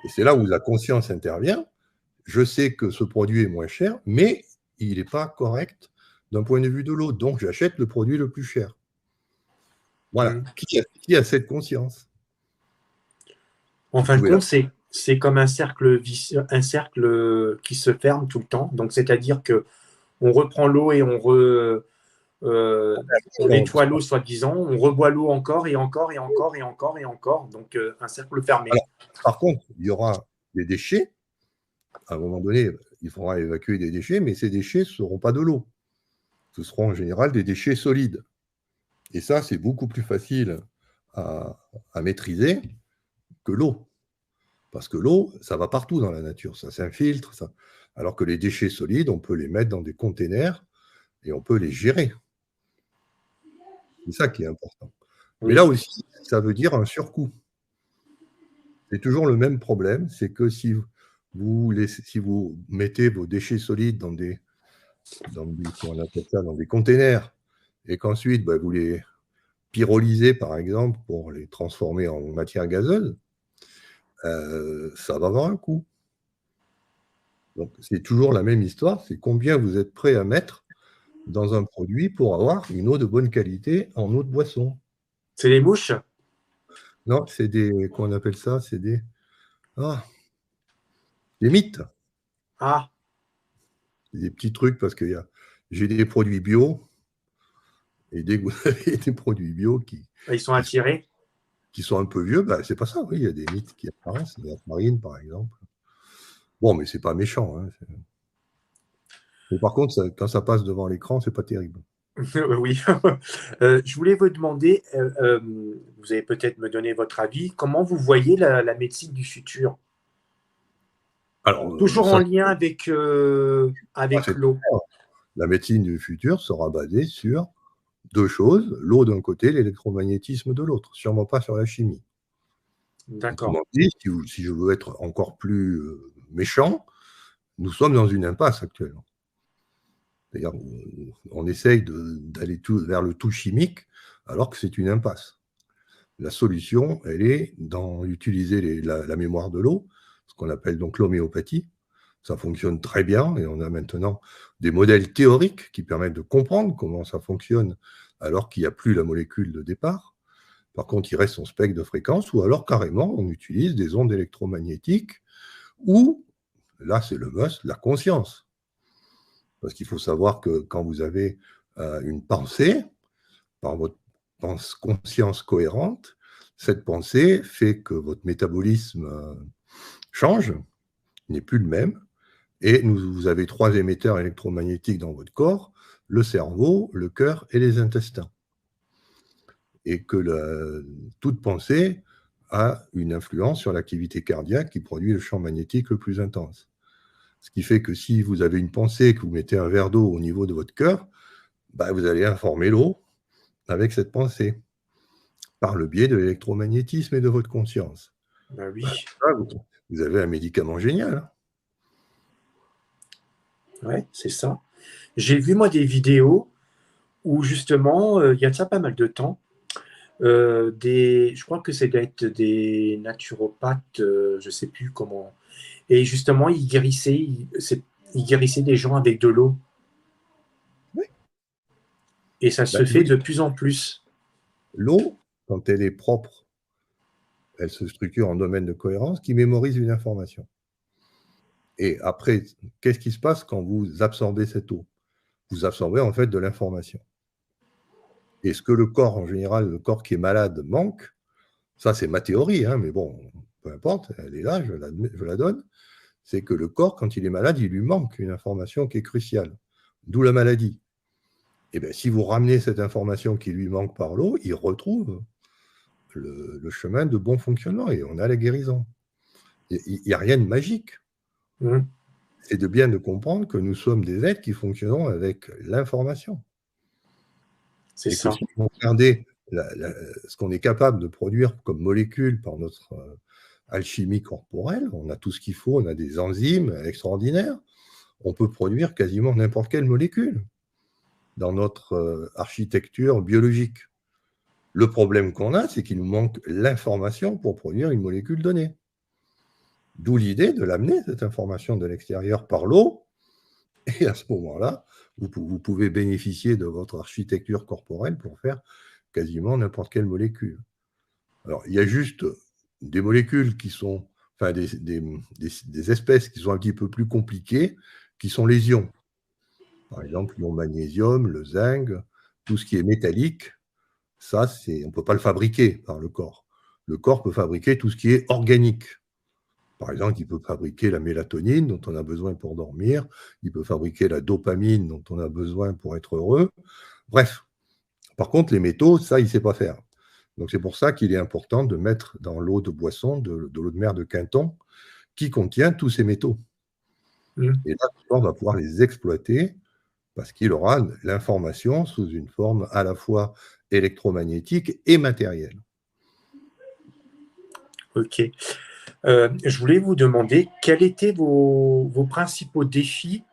Et c'est là où la conscience intervient. Je sais que ce produit est moins cher, mais il n'est pas correct d'un point de vue de l'eau. Donc, j'achète le produit le plus cher. Voilà. Qui a cette conscience? En fin de compte, c'est comme un cercle vicieux, un cercle qui se ferme tout le temps. Donc, c'est-à-dire que on reprend l'eau et on nettoie l'eau, soi-disant, on reboit l'eau encore et encore et encore et encore et encore. Donc, un cercle fermé. Alors, par contre, il y aura des déchets. À un moment donné, il faudra évacuer des déchets, mais ces déchets ne seront pas de l'eau. Ce seront en général des déchets solides. Et ça, c'est beaucoup plus facile à maîtriser que l'eau. Parce que l'eau, ça va partout dans la nature, ça s'infiltre. Ça... Alors que les déchets solides, on peut les mettre dans des containers et on peut les gérer. C'est ça qui est important. Oui. Mais là aussi, ça veut dire un surcoût. C'est toujours le même problème, c'est que si vous mettez vos déchets solides dans des containers et qu'ensuite vous les pyrolysez, par exemple, pour les transformer en matière gazeuse, ça va avoir un coût. Donc, c'est toujours la même histoire, c'est combien vous êtes prêt à mettre dans un produit pour avoir une eau de bonne qualité en eau de boisson. C'est les mouches? Non, c'est des... Comment on appelle ça? C'est des... des mythes. Ah. Des petits trucs parce que j'ai des produits bio et dès que vous avez des produits bio ils sont attirés. Qui sont un peu vieux, c'est pas ça, oui, il y a des mythes qui apparaissent, la farine par exemple. Bon, mais c'est pas méchant. Hein, mais par contre, quand ça passe devant l'écran, c'est pas terrible. Oui. Je voulais vous demander, vous allez peut-être me donner votre avis, comment vous voyez la médecine du futur? Alors, toujours en lien avec l'eau. La médecine du futur sera basée sur deux choses, l'eau d'un côté, l'électromagnétisme de l'autre, sûrement pas sur la chimie. D'accord. Si je veux être encore plus méchant, nous sommes dans une impasse actuellement. C'est-à-dire, on essaye d'aller vers le tout chimique, alors que c'est une impasse. La solution, elle est dans utiliser la mémoire de l'eau, ce qu'on appelle donc l'homéopathie. Ça fonctionne très bien et on a maintenant des modèles théoriques qui permettent de comprendre comment ça fonctionne alors qu'il n'y a plus la molécule de départ. Par contre, il reste son spectre de fréquence ou alors carrément on utilise des ondes électromagnétiques ou, là c'est le must, la conscience. Parce qu'il faut savoir que quand vous avez une pensée, par votre conscience cohérente, cette pensée fait que votre métabolisme change, n'est plus le même, et vous avez 3 émetteurs électromagnétiques dans votre corps, le cerveau, le cœur et les intestins. Et que toute pensée a une influence sur l'activité cardiaque qui produit le champ magnétique le plus intense. Ce qui fait que si vous avez une pensée, que vous mettez un verre d'eau au niveau de votre cœur, vous allez informer l'eau avec cette pensée, par le biais de l'électromagnétisme et de votre conscience. Oui. Vous avez un médicament génial. Oui, c'est ça. J'ai vu, moi, des vidéos où, justement, il y a de ça pas mal de temps, je crois que c'est d'être des naturopathes, je ne sais plus comment. Et justement, ils guérissaient des gens avec de l'eau. Oui. Et ça se fait de plus en plus. L'eau, quand elle est propre, elle se structure en domaine de cohérence qui mémorise une information. Et après, qu'est-ce qui se passe quand vous absorbez cette eau? Vous absorbez en fait de l'information. Et ce que le corps, en général, le corps qui est malade manque, ça c'est ma théorie, hein, mais bon, peu importe, elle est là, je la donne, c'est que le corps, quand il est malade, il lui manque une information qui est cruciale, d'où la maladie. Et bien, si vous ramenez cette information qui lui manque par l'eau, il retrouve le chemin de bon fonctionnement et on a la guérison. Il n'y a rien de magique. C'est de bien de comprendre que nous sommes des êtres qui fonctionnons avec l'information. C'est ça. Si vous regardez ce qu'on est capable de produire comme molécules par notre alchimie corporelle, on a tout ce qu'il faut, on a des enzymes extraordinaires, on peut produire quasiment n'importe quelle molécule dans notre architecture biologique. Le problème qu'on a, c'est qu'il nous manque l'information pour produire une molécule donnée. D'où l'idée de l'amener, cette information de l'extérieur, par l'eau. Et à ce moment-là, vous pouvez bénéficier de votre architecture corporelle pour faire quasiment n'importe quelle molécule. Alors, il y a juste des molécules qui sont, enfin, des espèces qui sont un petit peu plus compliquées, qui sont les ions. Par exemple, l'ion magnésium, le zinc, tout ce qui est métallique, ça, on ne peut pas le fabriquer par le corps. Le corps peut fabriquer tout ce qui est organique. Par exemple, il peut fabriquer la mélatonine dont on a besoin pour dormir, il peut fabriquer la dopamine dont on a besoin pour être heureux. Bref, par contre, les métaux, ça, il ne sait pas faire. Donc, c'est pour ça qu'il est important de mettre dans l'eau de boisson, de l'eau de mer de Quinton, qui contient tous ces métaux. Et là, on va pouvoir les exploiter parce qu'il aura l'information sous une forme à la fois électromagnétique et matérielle. Ok. Je voulais vous demander quels étaient vos principaux défis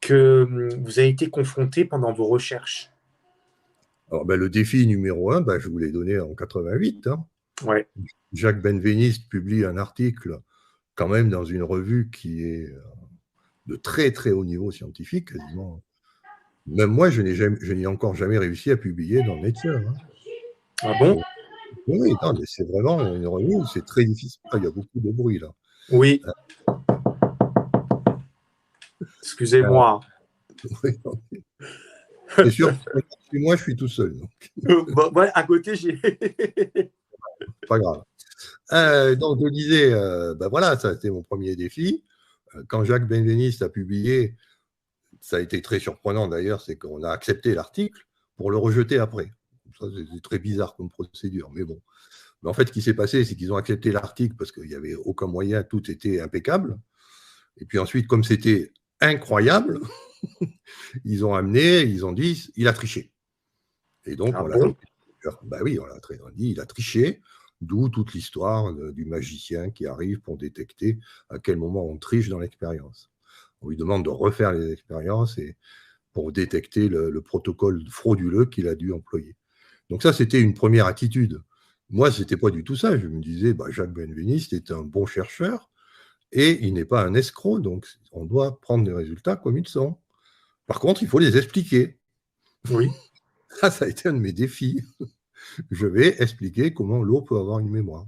que vous avez été confrontés pendant vos recherches. Alors, le défi numéro 1, je vous l'ai donné en 88. Hein. Ouais. Jacques Benveniste publie un article quand même dans une revue qui est de très très haut niveau scientifique, quasiment. Même moi, je n'ai encore jamais réussi à publier dans Nature. Hein. Ah bon? Oui, non, mais c'est vraiment une revue, c'est très difficile. Il y a beaucoup de bruit là. Oui. Excusez-moi. C'est sûr que moi, je suis tout seul. Donc. Ouais, à côté, j'ai. Pas grave. Donc, je disais, voilà, ça a été mon premier défi. Quand Jacques Benveniste a publié, ça a été très surprenant d'ailleurs, c'est qu'on a accepté l'article pour le rejeter après. Ça, c'est très bizarre comme procédure, mais bon. Mais en fait, ce qui s'est passé, c'est qu'ils ont accepté l'article parce qu'il n'y avait aucun moyen, tout était impeccable. Et puis ensuite, comme c'était incroyable, ils ont dit, il a triché. Et donc, on l'a dit, il a triché, d'où toute l'histoire du magicien qui arrive pour détecter à quel moment on triche dans l'expérience. On lui demande de refaire les expériences et pour détecter le protocole frauduleux qu'il a dû employer. Donc ça, c'était une première attitude. Moi, ce n'était pas du tout ça. Je me disais, Jacques Benveniste est un bon chercheur et il n'est pas un escroc, donc on doit prendre les résultats comme ils sont. Par contre, il faut les expliquer. Oui. Ça a été un de mes défis. Je vais expliquer comment l'eau peut avoir une mémoire.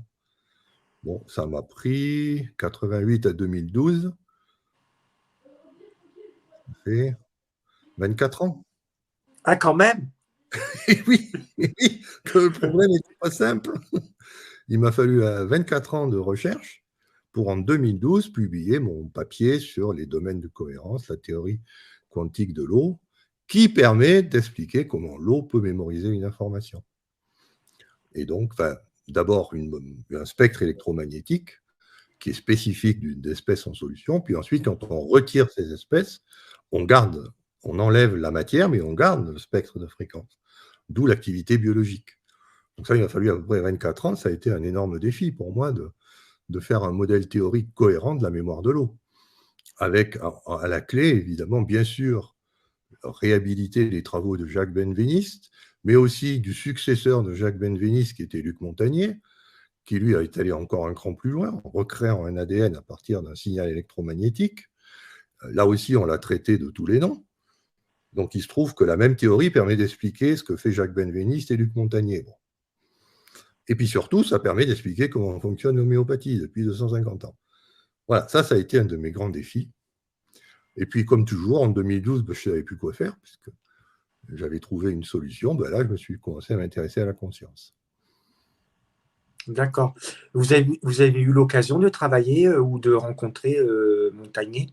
Bon, ça m'a pris 88 à 2012. Ça fait 24 ans. Ah, quand même. Et oui, le problème n'était pas simple. Il m'a fallu 24 ans de recherche pour, en 2012, publier mon papier sur les domaines de cohérence, la théorie quantique de l'eau, qui permet d'expliquer comment l'eau peut mémoriser une information. Et donc, d'abord, un spectre électromagnétique qui est spécifique d'une espèce en solution, puis ensuite, quand on retire ces espèces, on enlève la matière, mais on garde le spectre de fréquence, d'où l'activité biologique. Donc ça, il a fallu à peu près 24 ans, ça a été un énorme défi pour moi de faire un modèle théorique cohérent de la mémoire de l'eau, avec à la clé, évidemment, bien sûr, réhabiliter les travaux de Jacques Benveniste, mais aussi du successeur de Jacques Benveniste, qui était Luc Montagnier, qui lui est allé encore un cran plus loin, en recréant un ADN à partir d'un signal électromagnétique. Là aussi, on l'a traité de tous les noms. Donc, il se trouve que la même théorie permet d'expliquer ce que fait Jacques Benveniste et Luc Montagnier. Bon. Et puis surtout, ça permet d'expliquer comment fonctionne l'homéopathie depuis 250 ans. Voilà, ça a été un de mes grands défis. Et puis, comme toujours, en 2012, je ne savais plus quoi faire, puisque j'avais trouvé une solution. Là, je me suis commencé à m'intéresser à la conscience. D'accord. Vous avez eu l'occasion de travailler ou de rencontrer Montagnier?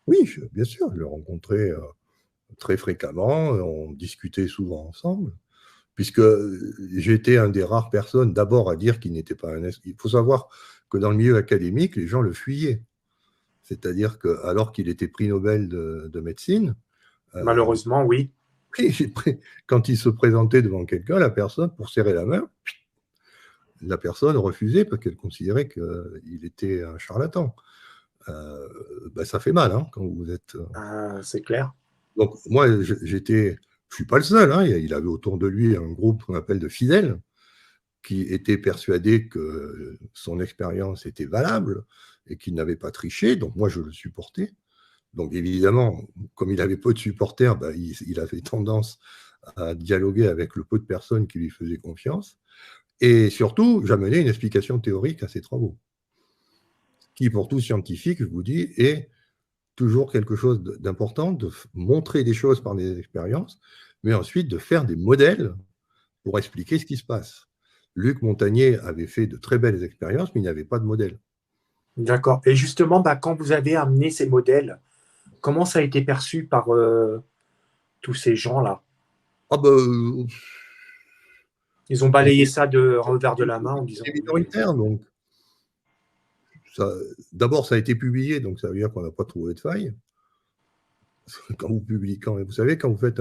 Oui, bien sûr, je l'ai rencontré très fréquemment. On discutait souvent ensemble, puisque j'étais un des rares personnes d'abord à dire qu'il n'était pas un escroc. Il faut savoir que dans le milieu académique, les gens le fuyaient. C'est-à-dire qu'alors qu'il était prix Nobel de médecine… Malheureusement, oui. Quand il se présentait devant quelqu'un, la personne, pour serrer la main, la personne refusait parce qu'elle considérait qu'il était un charlatan. ça fait mal hein, quand vous êtes. C'est clair. Donc, moi, je ne suis pas le seul. Hein, il avait autour de lui un groupe qu'on appelle de fidèles qui étaient persuadés que son expérience était valable et qu'il n'avait pas triché. Donc, moi, je le supportais. Donc, évidemment, comme il avait peu de supporters, il avait tendance à dialoguer avec le peu de personnes qui lui faisaient confiance. Et surtout, j'amenais une explication théorique à ses travaux, qui, pour tout scientifique, je vous dis, est toujours quelque chose d'important, de montrer des choses par des expériences, mais ensuite de faire des modèles pour expliquer ce qui se passe. Luc Montagnier avait fait de très belles expériences, mais il n'y avait pas de modèle. D'accord. Et justement, quand vous avez amené ces modèles, comment ça a été perçu par tous ces gens-là? Ils ont balayé ça de revers de la main en disant… C'est minoritaire, donc. D'abord, ça a été publié, donc ça veut dire qu'on n'a pas trouvé de faille. Quand vous savez, quand vous faites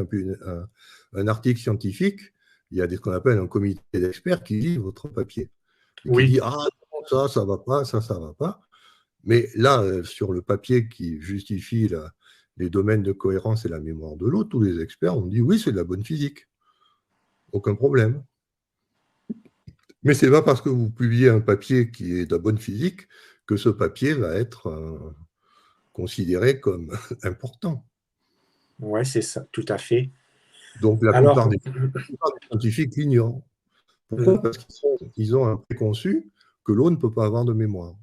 un article scientifique, il y a ce qu'on appelle un comité d'experts qui lit votre papier. Et qui dit, ah, non, ça va pas, ça va pas. Mais là, sur le papier qui justifie les domaines de cohérence et la mémoire de l'eau, tous les experts ont dit, oui, c'est de la bonne physique. Aucun problème. Mais ce n'est pas parce que vous publiez un papier qui est de la bonne physique que ce papier va être considéré comme important. Oui, c'est ça, tout à fait. Donc la plupart des scientifiques l'ignorent. Pourquoi? Parce qu'ils ont un préconçu que l'eau ne peut pas avoir de mémoire.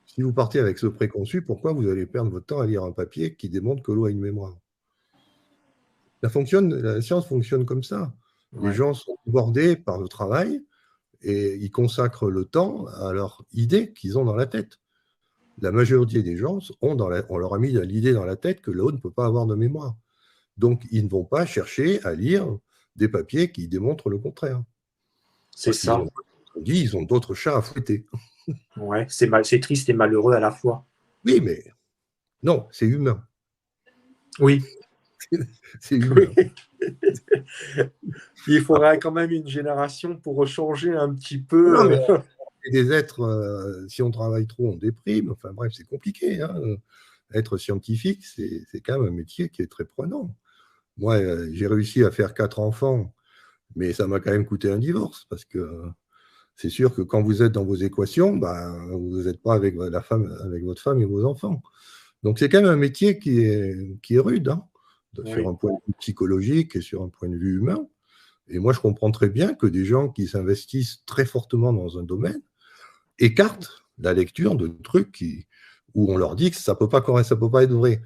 Si vous partez avec ce préconçu, pourquoi vous allez perdre votre temps à lire un papier qui démontre que l'eau a une mémoire? La science fonctionne comme ça. Les gens sont bordés par le travail et ils consacrent le temps à leur idée qu'ils ont dans la tête. La majorité des gens on leur a mis l'idée dans la tête que l'eau ne peut pas avoir de mémoire. Donc, ils ne vont pas chercher à lire des papiers qui démontrent le contraire. C'est ça. Ils ont d'autres chats à fouetter. Ouais, c'est triste et malheureux à la fois. Oui, mais non, c'est humain. Oui. C'est humain. Oui. Il faudra quand même une génération pour changer un petit peu. Non, mais des êtres, si on travaille trop, on déprime. Enfin bref, c'est compliqué. Hein. Être scientifique, c'est quand même un métier qui est très prenant. Moi, j'ai réussi à faire 4 enfants, mais ça m'a quand même coûté un divorce, parce que c'est sûr que quand vous êtes dans vos équations, vous n'êtes pas avec votre femme et vos enfants. Donc c'est quand même un métier qui est rude, hein, sur un point de vue psychologique et sur un point de vue humain. Et moi, je comprends très bien que des gens qui s'investissent très fortement dans un domaine écartent la lecture de trucs où on leur dit que ça ne peut pas être vrai.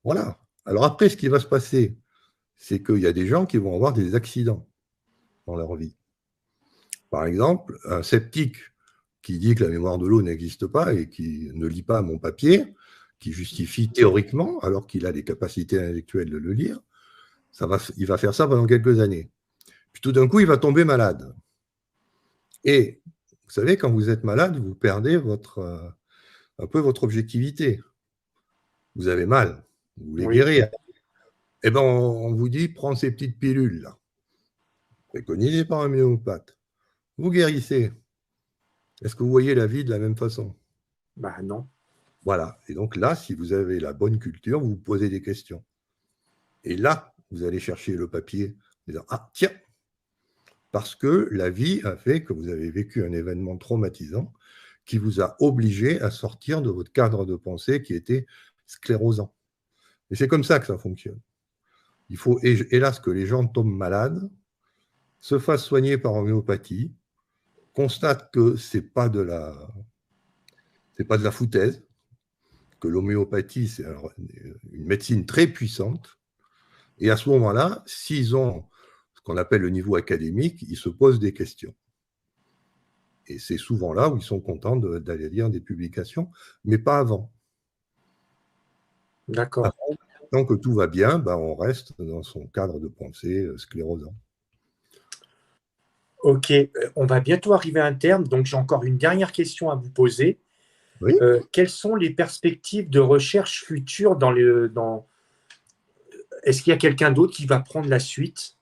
Voilà. Alors après, ce qui va se passer, c'est qu'il y a des gens qui vont avoir des accidents dans leur vie. Par exemple, un sceptique qui dit que la mémoire de l'eau n'existe pas et qui ne lit pas mon papier, qui justifie théoriquement, alors qu'il a les capacités intellectuelles de le lire, il va faire ça pendant quelques années. Puis tout d'un coup, il va tomber malade. Et vous savez, quand vous êtes malade, vous perdez un peu votre objectivité. Vous avez mal, vous voulez guérir. Eh bien, on vous dit, prends ces petites pilules, là, préconisées par un homéopathe. Vous guérissez. Est-ce que vous voyez la vie de la même façon? Non. Voilà. Et donc là, si vous avez la bonne culture, vous vous posez des questions. Et là, vous allez chercher le papier en disant, ah, tiens, parce que la vie a fait que vous avez vécu un événement traumatisant qui vous a obligé à sortir de votre cadre de pensée qui était sclérosant. Et c'est comme ça que ça fonctionne. Il faut, hélas, que les gens tombent malades, se fassent soigner par homéopathie, constatent que ce n'est pas de la foutaise, que l'homéopathie, c'est une médecine très puissante. Et à ce moment-là, s'ils ont ce qu'on appelle le niveau académique, ils se posent des questions. Et c'est souvent là où ils sont contents d'aller lire des publications, mais pas avant. D'accord. Tant que tout va bien, on reste dans son cadre de pensée sclérosant. Ok, on va bientôt arriver à un terme, donc j'ai encore une dernière question à vous poser. Oui. Quelles sont les perspectives de recherche futures Est-ce qu'il y a quelqu'un d'autre qui va prendre la suite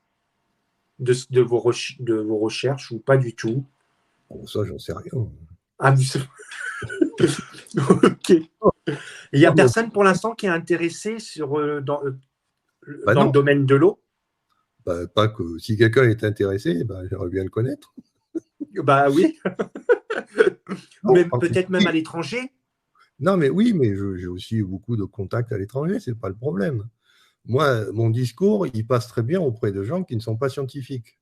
de vos recherches ou pas du tout? Ça, j'en sais rien. Ah, Ok. Il n'y a personne pour l'instant qui est intéressé dans le domaine de l'eau? Pas que si quelqu'un est intéressé, j'aimerais bien le connaître. Bah oui. Peut-être même à l'étranger. Non, mais oui, mais j'ai aussi beaucoup de contacts à l'étranger, ce n'est pas le problème. Moi, mon discours, il passe très bien auprès de gens qui ne sont pas scientifiques.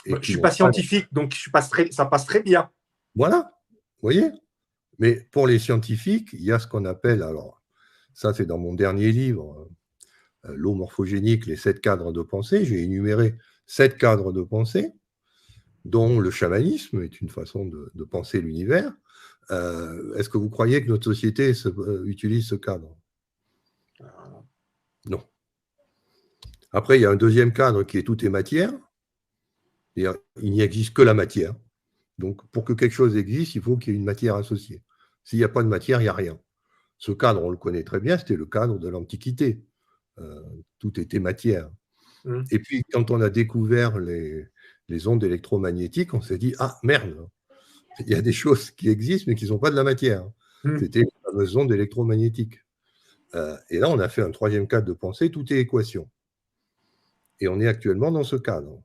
Je ne suis pas scientifique, donc ça passe très bien. Voilà, vous voyez. Mais pour les scientifiques, il y a ce qu'on appelle, alors ça c'est dans mon dernier livre, L'eau morphogénique, les 7 cadres de pensée. J'ai énuméré 7 cadres de pensée, dont le chamanisme est une façon de penser l'univers. Est-ce que vous croyez que notre société utilise ce cadre? Non. Après, il y a un deuxième cadre qui est tout est matière. Il n'y existe que la matière. Donc, pour que quelque chose existe, il faut qu'il y ait une matière associée. S'il n'y a pas de matière, il n'y a rien. Ce cadre, on le connaît très bien, c'était le cadre de l'Antiquité. Tout était matière. Et puis, quand on a découvert les ondes électromagnétiques, on s'est dit, ah merde, il y a des choses qui existent, mais qui ne sont pas de la matière. C'était les fameuses ondes électromagnétiques. Et là, on a fait un troisième cadre de pensée, tout est équation. Et on est actuellement dans ce cadre.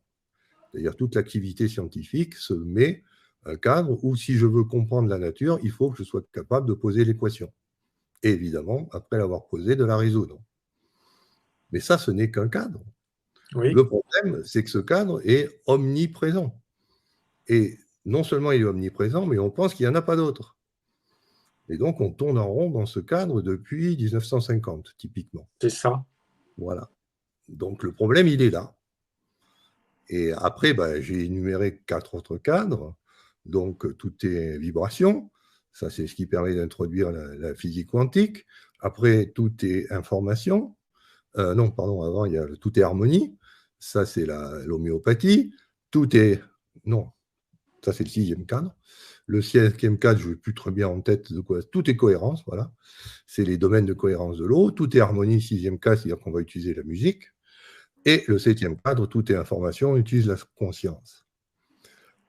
C'est-à-dire toute l'activité scientifique se met un cadre où, si je veux comprendre la nature, il faut que je sois capable de poser l'équation. Et évidemment, après l'avoir posée, de la résoudre. Mais ça, ce n'est qu'un cadre. Oui. Le problème, c'est que ce cadre est omniprésent. Et non seulement il est omniprésent, mais on pense qu'il n'y en a pas d'autre. Et donc, on tourne en rond dans ce cadre depuis 1950, typiquement. C'est ça. Voilà. Donc, le problème, il est là. Et après, j'ai énuméré 4 autres cadres. Donc, tout est vibration. Ça, c'est ce qui permet d'introduire la physique quantique. Après, tout est information. Non, pardon, avant, il y a tout est harmonie. Ça, c'est l'homéopathie. Tout est... Non, ça, c'est le 6e cadre. Le 5e cadre, je n'ai plus très bien en tête de quoi. Tout est cohérence, voilà. C'est les domaines de cohérence de l'eau. Tout est harmonie, 6e cadre, c'est-à-dire qu'on va utiliser la musique. Et le 7e cadre, tout est information, on utilise la conscience.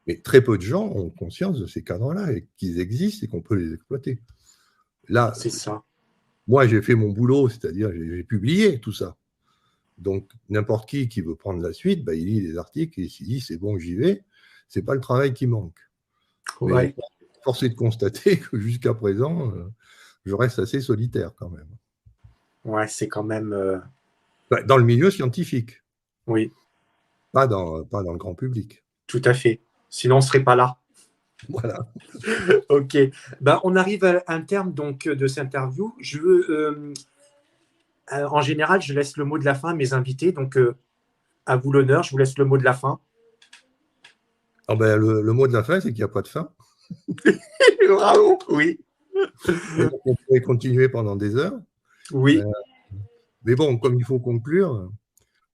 Mais très peu de gens ont conscience de ces cadres-là et qu'ils existent et qu'on peut les exploiter. Là, c'est ça. Moi, j'ai fait mon boulot, c'est-à-dire j'ai publié tout ça. Donc, n'importe qui veut prendre la suite, il lit les articles et il se dit c'est bon, j'y vais. Ce n'est pas le travail qui manque. Ouais. Mais force est de constater que jusqu'à présent, je reste assez solitaire quand même. Ouais, c'est quand même... Dans le milieu scientifique. Oui. Pas dans le grand public. Tout à fait. Sinon, on ne serait pas là. Voilà. Ok. On arrive à un terme donc, de cette interview. Je veux... en général, je laisse le mot de la fin à mes invités. Donc, à vous l'honneur, je vous laisse le mot de la fin. Le mot de la fin, c'est qu'il n'y a pas de fin. Bravo, oui. On pourrait continuer pendant des heures. Oui. Mais bon, comme il faut conclure,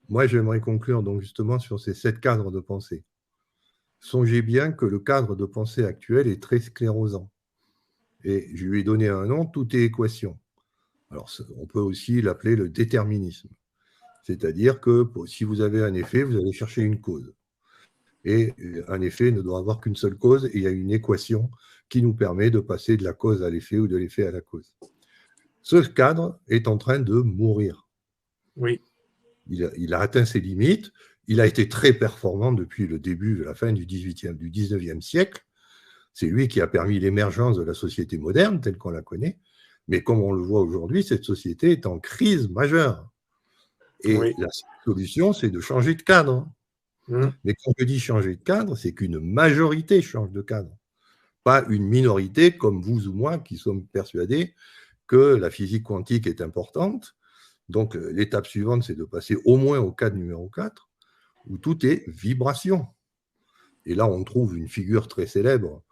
moi, j'aimerais conclure donc justement sur ces 7 cadres de pensée. Songez bien que le cadre de pensée actuel est très sclérosant. Et je lui ai donné un nom, tout est équation. Alors, on peut aussi l'appeler le déterminisme. C'est-à-dire que si vous avez un effet, vous allez chercher une cause. Et un effet ne doit avoir qu'une seule cause, et il y a une équation qui nous permet de passer de la cause à l'effet ou de l'effet à la cause. Ce cadre est en train de mourir. Oui. Il a atteint ses limites. Il a été très performant depuis le début de la fin du 19e siècle. C'est lui qui a permis l'émergence de la société moderne telle qu'on la connaît. Mais comme on le voit aujourd'hui, cette société est en crise majeure. Et la solution, c'est de changer de cadre. Mais quand je dis changer de cadre, c'est qu'une majorité change de cadre. Pas une minorité comme vous ou moi qui sommes persuadés que la physique quantique est importante. Donc, l'étape suivante, c'est de passer au moins au cadre numéro 4, où tout est vibration. Et là, on trouve une figure très célèbre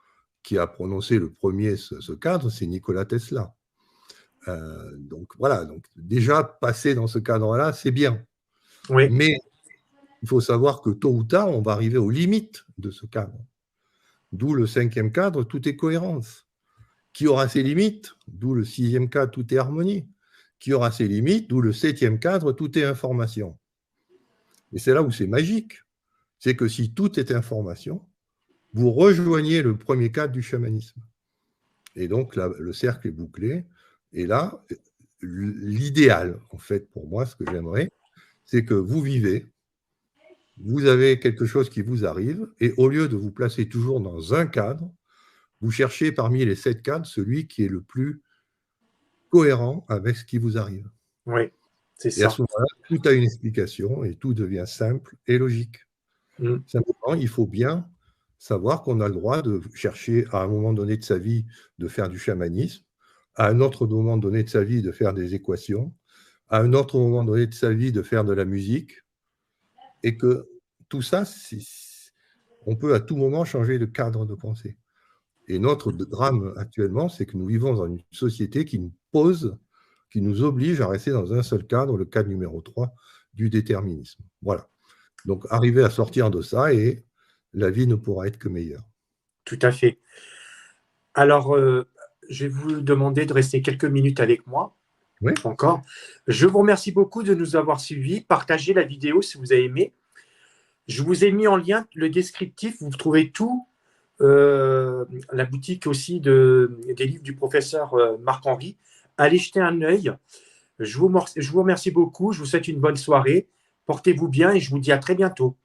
qui a prononcé le premier ce cadre, c'est Nikola Tesla. Donc, voilà. Donc, déjà, passer dans ce cadre-là, c'est bien. Oui. Mais il faut savoir que tôt ou tard, on va arriver aux limites de ce cadre. D'où le 5e cadre, tout est cohérence. Qui aura ses limites? D'où le 6e cadre, tout est harmonie. Qui aura ses limites? D'où le 7e cadre, tout est information. Et c'est là où c'est magique. C'est que si tout est information, vous rejoignez le premier cadre du chamanisme. Et donc, là, le cercle est bouclé. Et là, l'idéal, en fait, pour moi, ce que j'aimerais, c'est que vous vivez, vous avez quelque chose qui vous arrive, et au lieu de vous placer toujours dans un cadre, vous cherchez parmi les 7 cadres celui qui est le plus cohérent avec ce qui vous arrive. Oui, c'est Et à ça. ce moment-là, tout a une explication et tout devient simple et logique. Simplement, il faut bien savoir qu'on a le droit de chercher à un moment donné de sa vie de faire du chamanisme, à un autre moment donné de sa vie de faire des équations, à un autre moment donné de sa vie de faire de la musique, et que tout ça, on peut à tout moment changer de cadre de pensée. Et notre drame actuellement, c'est que nous vivons dans une société qui nous pose, qui nous oblige à rester dans un seul cadre, le cadre numéro 3 du déterminisme. Voilà. Donc, arriver à sortir de ça et la vie ne pourra être que meilleure. Tout à fait. Alors, je vais vous demander de rester quelques minutes avec moi. Oui. Encore. Je vous remercie beaucoup de nous avoir suivis. Partagez la vidéo si vous avez aimé. Je vous ai mis en lien le descriptif. Vous trouvez tout. La boutique aussi des livres du professeur Marc-Henri. Allez jeter un œil. Je vous remercie beaucoup. Je vous souhaite une bonne soirée. Portez-vous bien et je vous dis à très bientôt.